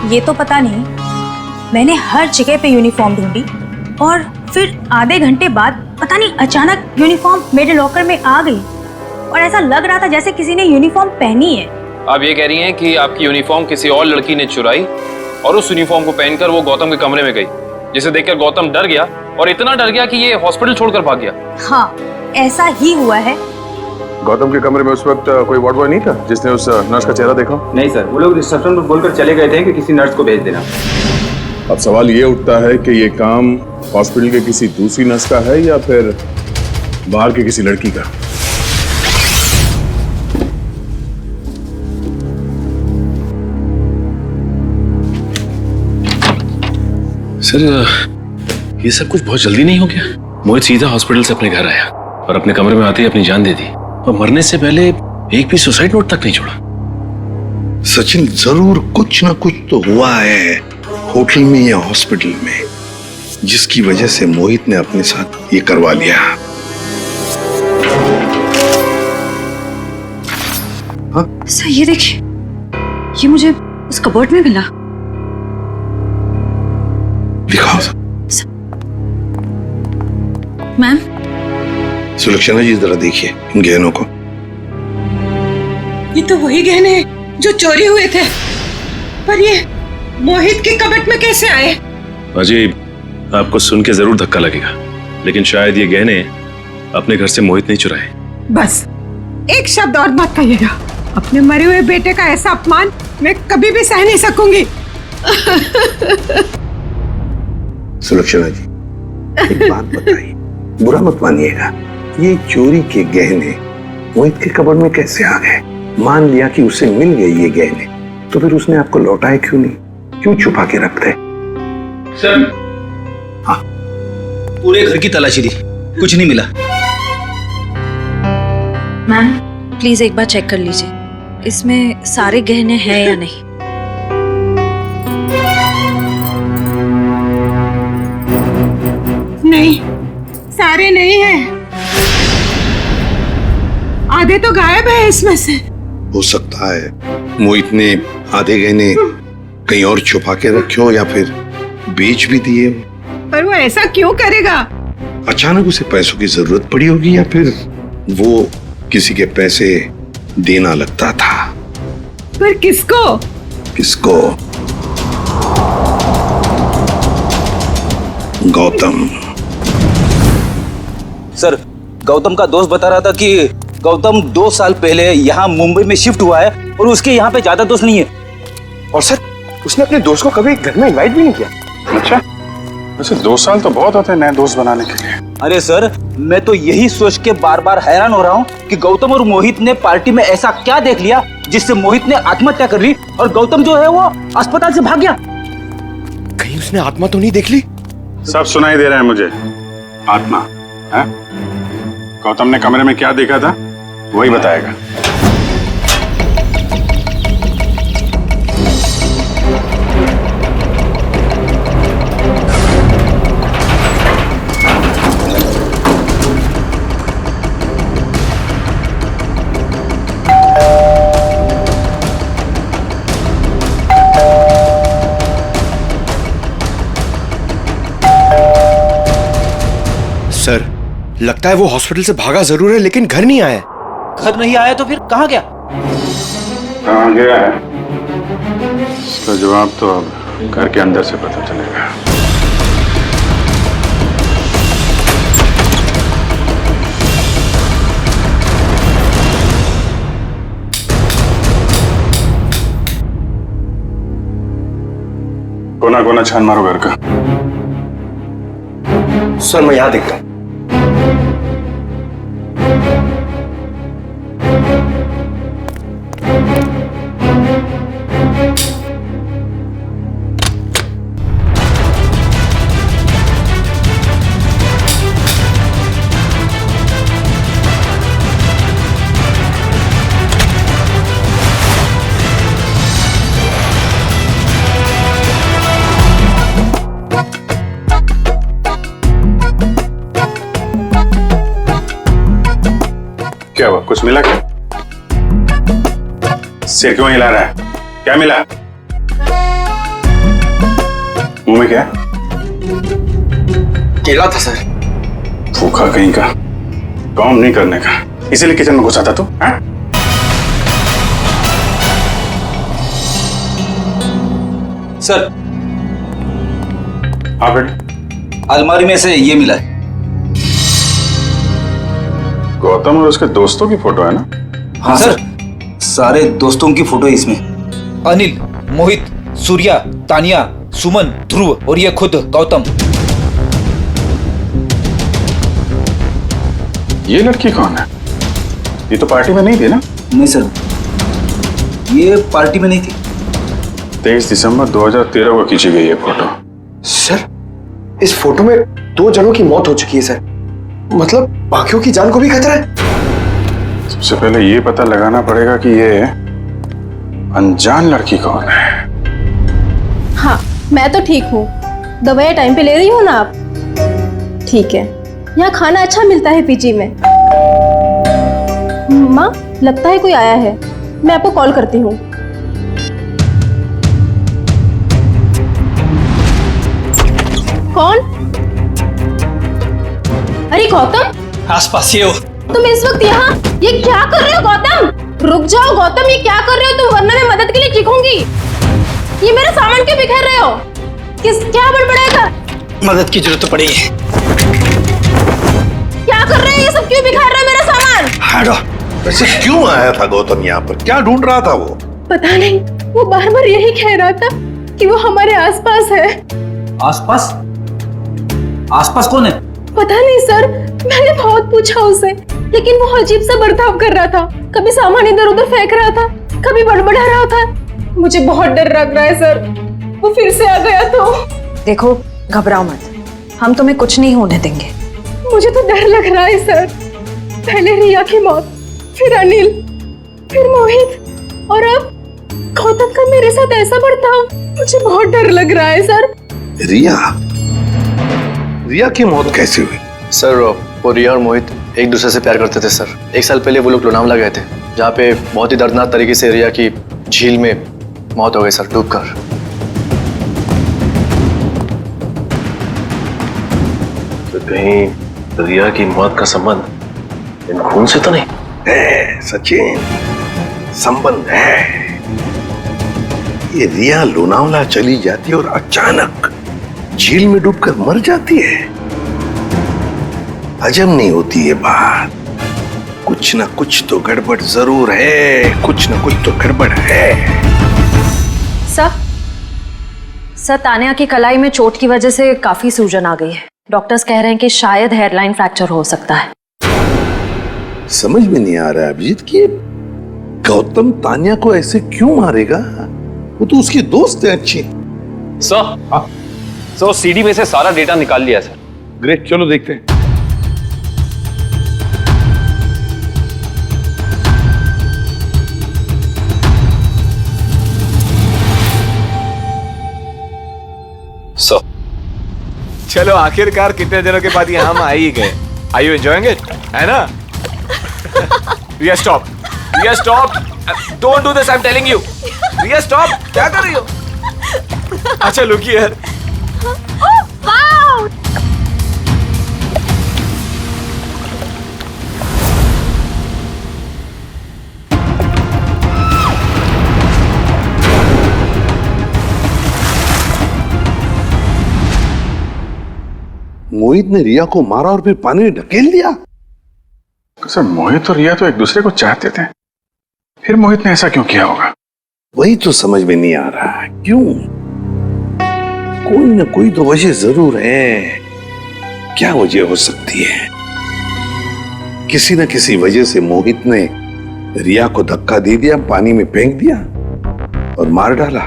O: ये तो पता नहीं। मैंने हर जगह पे यूनिफॉर्म ढूंढी और फिर आधे घंटे बाद पता नहीं अचानक यूनिफॉर्म मेरे लॉकर में आ गई और ऐसा लग रहा था जैसे किसी ने यूनिफॉर्म पहनी है।
L: आप ये कह रही हैं कि आपकी यूनिफॉर्म किसी और लड़की ने चुराई और उस यूनिफॉर्म को पहनकर वो गौतम के कमरे में गई, जिसे देखकर गौतम डर गया और इतना डर गया कि ये हॉस्पिटल छोड़कर भाग गया।
O: हाँ, ऐसा ही हुआ है।
T: गौतम के कमरे में उस वक्त कोई वार्ड बॉय नहीं था जिसने उस नर्स का चेहरा देखा?
R: नहीं सर, वो लोग रिसेप्शन पर बोलकर चले गए थे कि किसी नर्स को भेज देना।
T: अब सवाल ये उठता है कि ये काम हॉस्पिटल के किसी दूसरी नर्स का है या फिर बाहर के किसी लड़की का?
L: सर,
I: ये सब कुछ बहुत जल्दी नहीं हो गया? मोहित सीधा हॉस्पिटल से अपने घर आया और अपने कमरे में आते ही अपनी जान दे दी और मरने से पहले एक भी सुसाइड नोट तक नहीं छोड़ा।
E: सचिन, जरूर कुछ ना कुछ तो हुआ है होटल में या हॉस्पिटल में, जिसकी वजह से मोहित ने अपने साथ ये करवा लिया।
O: सर ये देखिए, ये मुझे उस कबर्ड में मिला।
E: दिखाओ।
O: मैम।
E: सुलक्षणा जी, जरा देखिए इन गहनों को।
M: ये तो वही गहने हैं जो चोरी हुए थे, पर ये मोहित के कबर्ड में कैसे आए?
I: अजी, आपको सुन के जरूर धक्का लगेगा, लेकिन शायद ये गहने अपने घर से मोहित नहीं चुराए।
M: बस एक शब्द और मत कहिएगा। अपने मरे हुए बेटे का ऐसा अपमान मैं कभी भी सह नहीं सकूंगी।
E: सुलक्षणा जी, एक बात बताइए, बुरा मत मानिएगा, ये चोरी के गहने मोहित के कबर्ड में कैसे आ गए? मान लिया कि उसे मिल गए ये गहने, तो फिर उसने आपको लौटाए क्यों नहीं? क्यों छुपा के रखते?
J: सर,
E: हाँ,
J: पूरे घर की तलाशी ली, कुछ नहीं मिला।
O: मैम प्लीज एक बार चेक कर लीजिए, इसमें सारे गहने हैं या नहीं।
M: नहीं, सारे नहीं हैं, आधे तो गायब है इसमें से।
E: हो सकता है मोहित ने आधे गहने कहीं और छुपा के रखे हो या फिर बेच भी दिए।
M: पर वो ऐसा क्यों करेगा?
E: अचानक उसे पैसों की जरूरत पड़ी होगी, या फिर वो किसी के पैसे देना लगता था।
M: पर किसको?
E: किसको? गौतम।
J: सर, गौतम का दोस्त बता रहा था कि गौतम 2 साल पहले यहाँ मुंबई में शिफ्ट हुआ है और उसके यहाँ पे ज्यादा दोस्त नहीं है।
N: और सर, उसने अपने दोस्त को कभी घर में इनवाइट भी नहीं किया।
B: अच्छा, वैसे 2 साल तो बहुत होते हैं नए दोस्त बनाने के लिए।
J: अरे सर, मैं तो यही सोच के बार बार हैरान हो रहा हूँ कि गौतम और मोहित ने पार्टी में ऐसा क्या देख लिया जिससे मोहित ने आत्महत्या कर ली और गौतम जो है वो अस्पताल से भाग गया।
N: कहीं उसने आत्मा तो नहीं देख ली?
B: सब सुनाई दे रहा है मुझे। आत्मा है? गौतम ने कमरे में क्या देखा था वही बताएगा।
N: सर, लगता है वो हॉस्पिटल से भागा जरूर है, लेकिन घर नहीं आया।
J: घर नहीं आया तो फिर कहाँ गया?
B: कहाँ गया है इसका जवाब तो अब घर के अंदर से पता चलेगा। कोना कोना छान मारो घर का।
N: सर, मैं यहाँ देखता हूँ।
B: क्या हुआ? कुछ मिला क्या? सिर क्यों हिला रहा है? क्या मिला? मुंह में क्या?
N: केला था सर।
B: भूखा कहीं का, काम नहीं करने का, इसीलिए किचन में घुसा था तू? हाँ?
J: सर,
B: हाँ बेटे।
J: अलमारी में से ये मिला है।
B: गौतम और उसके दोस्तों की फोटो है ना?
J: हाँ सर, सारे दोस्तों की फोटो है इसमें। अनिल, मोहित, सूर्या, तानिया, सुमन, ध्रुव और ये खुद गौतम।
B: ये लड़की कौन है? ये तो पार्टी में नहीं थी ना?
J: नहीं सर, ये पार्टी में नहीं थी।
B: 23 दिसंबर 2013 को खींची गई है फोटो।
N: सर,
R: इस फोटो में 2 जनों की मौत हो चुकी है सर। मतलब बाकियों की जान को भी खतरा है।
B: सबसे पहले ये पता लगाना पड़ेगा कि ये अनजान लड़की कौन है।
A: हाँ, मैं तो ठीक हूँ। दवाइयाँ टाइम पे ले रही हो ना आप? ठीक है। यहाँ खाना अच्छा मिलता है पीजी में। माँ, लगता है कोई आया है। मैं आपको कॉल करती हूँ। कौन? अरे गौतम,
P: आसपास ही हो।
A: तुम इस वक्त यहाँ ये क्या कर रहे हो गौतम? रुक जाओ गौतम, ये क्या कर रहे हो तुम, वरना मैं मदद के लिए चीखूंगी। ये मेरा सामान क्यों बिखेर रहे हो? क्या बड़बड़ाएगा?
P: मदद की जरूरत पड़ी है।
A: क्या कर रहे हो? ये सब क्यों बिखेर रहे हो मेरा सामान?
P: हटो।
E: वैसे क्यों आया था गौतम यहाँ पर? क्या ढूंढ रहा था वो?
A: पता नहीं, वो बार बार यही कह रहा था कि वो हमारे आसपास है।
J: आसपास? आसपास कौन है?
A: पता नहीं सर, मैंने बहुत पूछा उसे, लेकिन वो अजीब सा बर्ताव कर रहा था। कभी सामान इधर उधर फेंक रहा था, कभी बड़बड़ा रहा था। मुझे बहुत डर लग रहा है सर, वो फिर से आ गया तो।
O: देखो, घबराओ मत, हम तुम्हें कुछ नहीं होने देंगे।
A: मुझे तो डर लग रहा है सर। पहले रिया की मौत, फिर अनिल, फिर मोहित, और अब गौतम का मेरे साथ ऐसा बर्ताव। मुझे बहुत डर लग रहा है सर।
E: रिया की मौत कैसे हुई?
L: सर, वो रिया और मोहित एक दूसरे से प्यार करते थे सर। 1 साल पहले वो लोग लोनावला गए थे, जहाँ पे बहुत ही दर्दनाक तरीके से रिया की झील में मौत हो गई सर, डूबकर।
I: तो कहीं रिया की मौत का संबंध इन खून से तो नहीं
E: है? सचिन, संबंध है। ये रिया लोनावला चली जाती है और अचानक झील में डूबकर मर जाती है। हजम नहीं होती ये बात। कुछ ना कुछ तो गड़बड़ जरूर है, कुछ ना कुछ तो गड़बड़ है।
C: सर, तान्या की कलाई में चोट की वजह से काफी सूजन आ गई है। डॉक्टर्स कह रहे हैं कि शायद हेयरलाइन फ्रैक्चर हो सकता है।
E: समझ में नहीं आ रहा है अभिजीत कि गौतम तान्या को ऐसे क्यों मारेगा? वो तो उसकी दोस्त है अच्छी।
L: सर, सीडी में से सारा डेटा निकाल लिया सर।
E: ग्रेट, चलो देखते हैं।
S: चलो आखिरकार कितने दिनों के बाद यहाँ हम आ ही गए। Are you enjoying it? है ना? Riya stop, Riya stop, don't do this, I am telling you. Riya stop, क्या कर रही हो? अच्छा लुक हियर।
E: मोहित ने रिया को मारा और फिर पानी में ढकेल दिया।
B: सर, मोहित और रिया तो एक दूसरे को चाहते थे, फिर मोहित ने ऐसा क्यों किया होगा?
E: वही तो समझ में नहीं आ रहा है, क्यों? कोई ना कोई तो वजह जरूर है। क्या वजह हो सकती है? किसी न किसी वजह से मोहित ने रिया को धक्का दे दिया, पानी में फेंक दिया और मार डाला।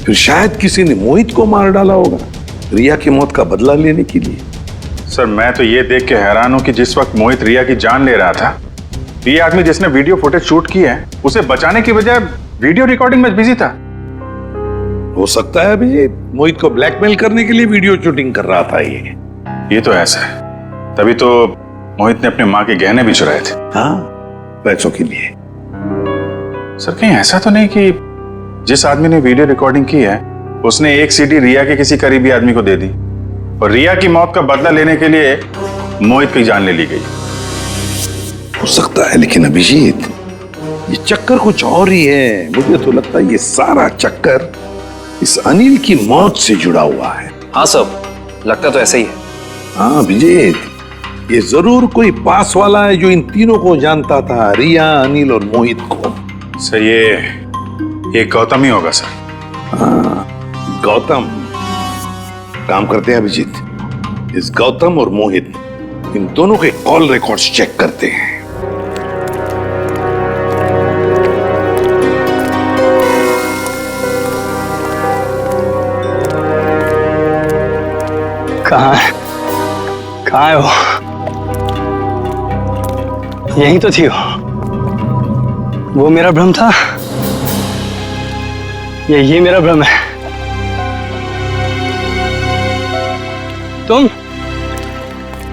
E: फिर शायद किसी ने मोहित को मार डाला होगा रिया की मौत का बदला लेने के लिए।
B: सर, मैं तो ये देख के हैरान हूं कि जिस वक्त मोहित रिया की जान ले रहा था, ये आदमी जिसने वीडियो फुटेज शूट की है, उसे बचाने की बजाय वीडियो रिकॉर्डिंग में बिजी था।
E: हो सकता है अभिजीत, मोहित को ब्लैकमेल करने के लिए वीडियो शूटिंग कर रहा था ये
B: तो ऐसा है। तभी तो मोहित ने अपनी माँ के गहने भी चुराए थे।
E: हाँ, पैसों के लिए।
B: सर, कहीं ऐसा तो नहीं कि जिस आदमी ने वीडियो रिकॉर्डिंग की है उसने एक सीडी रिया के किसी करीबी आदमी को दे दी और रिया की मौत का बदला लेने के लिए मोहित की जान ले ली गई?
E: हो सकता है, लेकिन अभिजीत ये चक्कर कुछ और ही है। मुझे तो लगता है ये सारा चक्कर इस अनिल की मौत से जुड़ा हुआ है।
L: हाँ सर, लगता तो ऐसा ही है।
E: हाँ अभिजीत, ये जरूर कोई पास वाला है जो इन तीनों को जानता था, रिया, अनिल और मोहित को।
B: सर, ये गौतम ही होगा सर।
E: हाँ, गौतम। काम करते हैं अभिजीत, इस गौतम और मोहित इन दोनों के कॉल रिकॉर्ड्स चेक करते हैं।
F: कहाँ है? कहाँ है वो? यहीं तो थी वो मेरा भ्रम था या ये मेरा भ्रम है?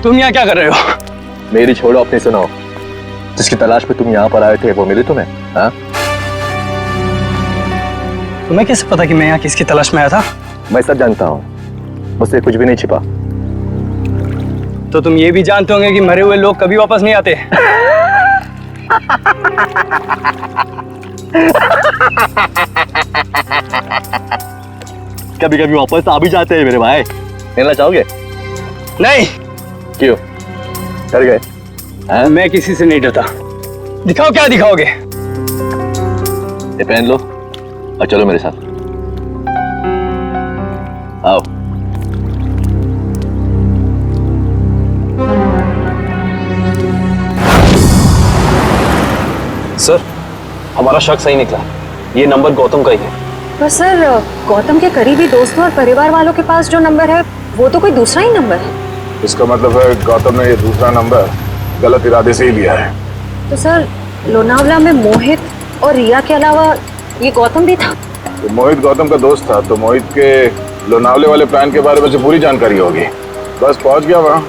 F: तुम यहाँ क्या कर रहे हो?
S: मेरी छोड़ो, अपनी सुनाओ। जिसकी तलाश में तुम यहाँ पर आए थे वो मिली तुम्हें? हाँ?
F: तुम्हें कैसे पता कि मैं यहाँ किसकी तलाश में आया था?
S: मैं सब जानता हूँ, मुझसे कुछ भी नहीं छिपा।
F: तो तुम ये भी जानते होंगे कि मरे हुए लोग कभी वापस नहीं आते।
S: कभी कभी वापस आ भी जाते हैं मेरे भाई। मिलना चाहोगे?
F: नहीं।
S: क्यों? डर गए?
F: मैं किसी से नहीं डरता। दिखाओ क्या दिखाओगे?
S: ये पहन लो और चलो मेरे साथ। आओ।
L: सर, हमारा शक सही निकला। ये नंबर गौतम का ही है।
O: पर सर, गौतम के करीबी दोस्तों और परिवार वालों के पास जो नंबर है वो तो कोई दूसरा ही नंबर है।
T: इसका मतलब है गौतम ने ये दूसरा नंबर गलत इरादे से ही लिया है।
O: तो सर, लोनावला में मोहित और रिया के अलावा ये गौतम भी था?
T: तो मोहित गौतम का दोस्त था, तो मोहित के लोनावले वाले प्लान के बारे में से पूरी जानकारी होगी। बस पहुंच गया वहाँ,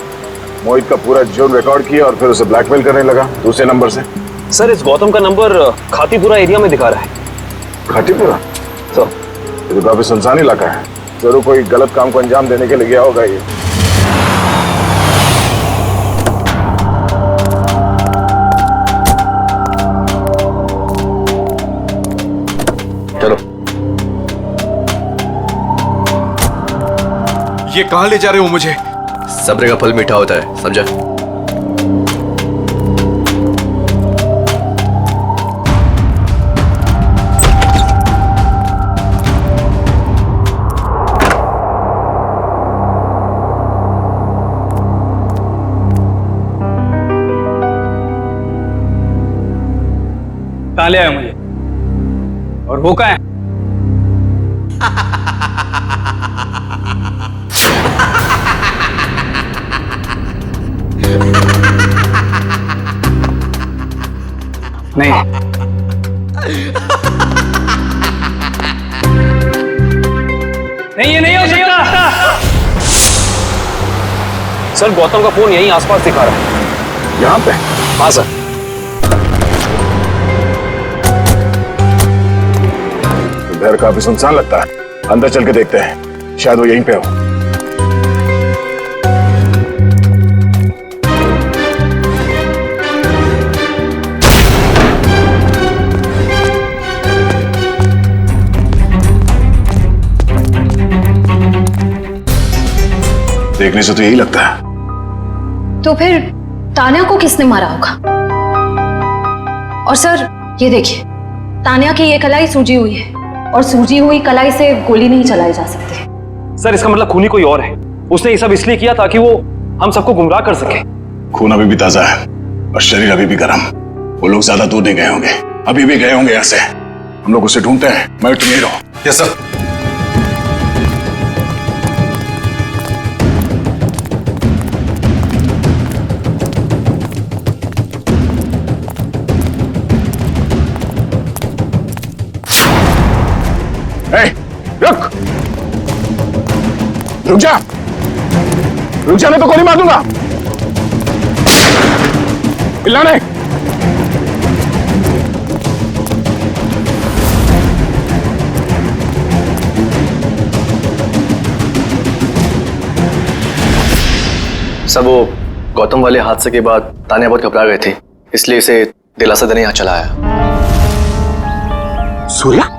T: मोहित का पूरा जोन रिकॉर्ड किया और फिर उसे ब्लैकमेल करने लगा दूसरे नंबर से।
L: सर, इस गौतम का नंबर खातीपुरा एरिया में दिखा रहा है।
T: खातीपुरा?
L: तो
T: ये तो काफी सुनसान इलाका है। जरूर कोई गलत काम को अंजाम देने के लिए गया होगा ये।
S: चलो।
R: ये कहाँ ले जा रहे हो मुझे?
S: सब्र का फल मीठा होता है, समझा?
F: कहाँ ले आए मुझे? और वो कहाँ है? नहीं, नहीं ये नहीं हो सकता।
L: सर, गौतम का फोन यहीं आसपास दिखा रहा है।
T: यहाँ पे?
L: हाँ सर।
T: घर काफी सुनसान लगता है, अंदर चल के देखते हैं, शायद वो यहीं पे हो। देखने से तो यही लगता है।
O: तो फिर तान्या को किसने मारा होगा? और सर, ये देखिए, तान्या की ये कलाई सूजी हुई है और सूजी हुई कलाई से गोली नहीं चलाई जा सकती।
L: सर, इसका मतलब खूनी कोई और है। उसने ये सब इसलिए किया ताकि वो हम सबको गुमराह कर सके।
T: खून अभी भी ताजा है और शरीर अभी भी गर्म। वो लोग ज्यादा दूर नहीं गए होंगे, अभी भी गए होंगे यहाँ से। हम लोग उसे ढूंढते हैं। मैं तुम यहीं रहो।
S: Yes sir.
T: रुक रुक जा, रुक जा, मैं तो गोली मार दूंगा। चिल्लाने।
S: सर, वो गौतम वाले हादसे के बाद तान्या बहुत घबरा गए थे, इसलिए इसे दिलासा देने यहाँ चला आया।
T: सूर्या,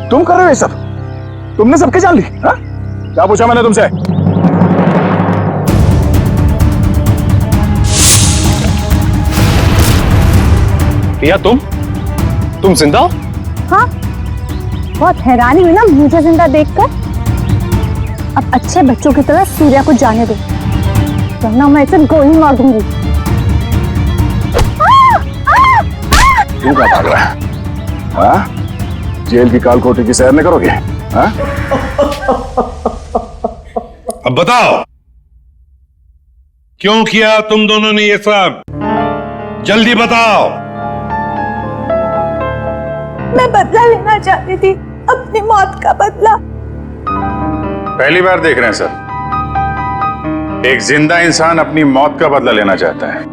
T: तुम कर रहे हो ये सब? तुमने सबके जान ली? हाँ? क्या पूछा मैंने तुमसे?
L: रिया, तुम जिंदा हो?
A: हाँ, बहुत हैरानी हुई ना मुझे जिंदा देखकर। अब अच्छे बच्चों की तरह सूर्या को जाने दो, वरना मैं इसे गोली मार दूंगी।
T: क्यों क्या भाग रहा है? हाँ? जेल की काल कोठरी की सैर नहीं करोगे? हाँ?
B: अब
G: अब बताओ, क्यों किया तुम दोनों ने ये सब? जल्दी बताओ।
O: मैं बदला लेना चाहती थी, अपनी मौत का बदला।
B: पहली बार देख रहे हैं सर, एक जिंदा इंसान अपनी मौत का बदला लेना चाहता है।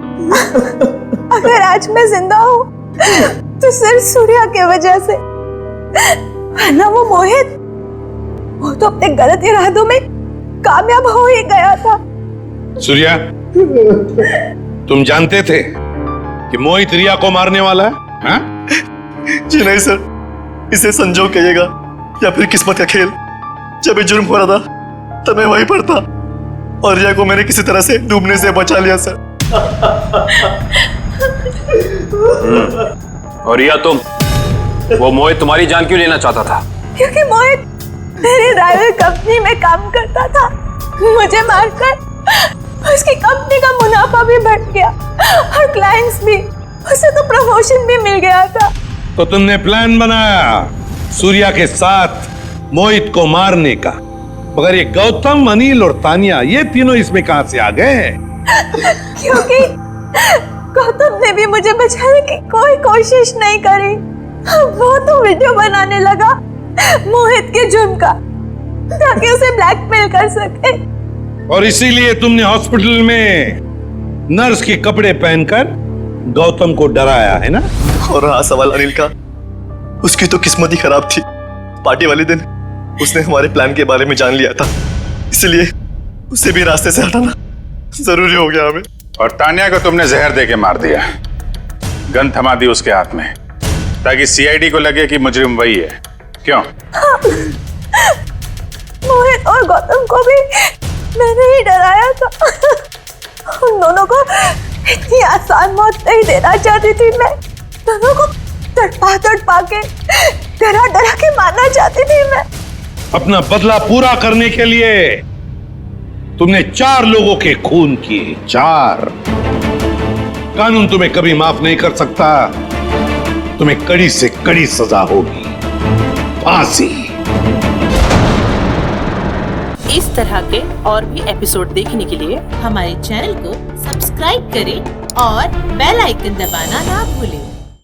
O: अगर आज मैं जिंदा हूँ तो सिर्फ सूर्या की वजह से, वरना वो मोहित, वो तो अपने गलत इरादों में कामयाब हो ही गया था।
G: सूर्या, तुम जानते थे कि मोहित रिया को मारने वाला है? हाँ?
N: जी नहीं सर, इसे संजोग कहिएगा या फिर किस्मत का खेल। जब ये जुर्म हो रहा था तब मैं वहीं पर था और रिया को मैंने किसी तरह से डूबने से बचा लिया सर।
L: और रिया, तुम, वो मोहित तुम्हारी जान क्यों लेना चाहता था?
O: क्योंकि मोहित मेरी ड्राइवर कंपनी में काम करता था। मुझे मारकर उसकी कंपनी का मुनाफा भी बढ़ गया और क्लाइंट्स भी, उसे तो प्रमोशन भी मिल गया था।
G: तो तुमने प्लान बनाया सूर्या के साथ मोहित को मारने का, मगर ये गौतम, अनिल और तानिया, ये तीनों इसमें कहां से आ गए?
O: क्योंकि गौतम ने भी मुझे बचाने की कोई कोशिश नहीं करी। वो तो वीडियो बनाने लगा मोहित के जुर्म का, ताकि उसे ब्लैकमेल कर सके।
G: और इसीलिए तुमने हॉस्पिटल में नर्स के कपड़े पहनकर गौतम को डराया, है ना?
N: और हाँ, सवाल अनिल का, उसकी तो किस्मत ही खराब थी। पार्टी वाले दिन उसने हमारे प्लान के बारे में जान लिया था, इसलिए उसे भी रास्ते से हटाना जरूरी हो गया हमें।
B: और तानिया को तुमने जहर देके मार दिया, गन थमा दी उसके हाथ में, ताकि सीआईडी को लगे कि मुजरिम वही है। क्यों?
O: हाँ, मोहित और गौतम को भी मैंने ही डराया था। उन दोनों को इतनी आसान मौत नहीं देना चाहती थी मैं। दोनों को तड़पा के, डरा डरा के मारना चाहती थी मैं।
G: अपना बदला पूरा करने के लिए तुमने 4 लोगों के खून किए, 4। कानून तुम्हें कभी माफ नहीं कर सकता। तुम्हें कड़ी से कड़ी सजा होगी, फांसी।
U: इस तरह के और भी एपिसोड देखने के लिए हमारे चैनल को सब्सक्राइब करें और बेल आइकन दबाना ना भूलें।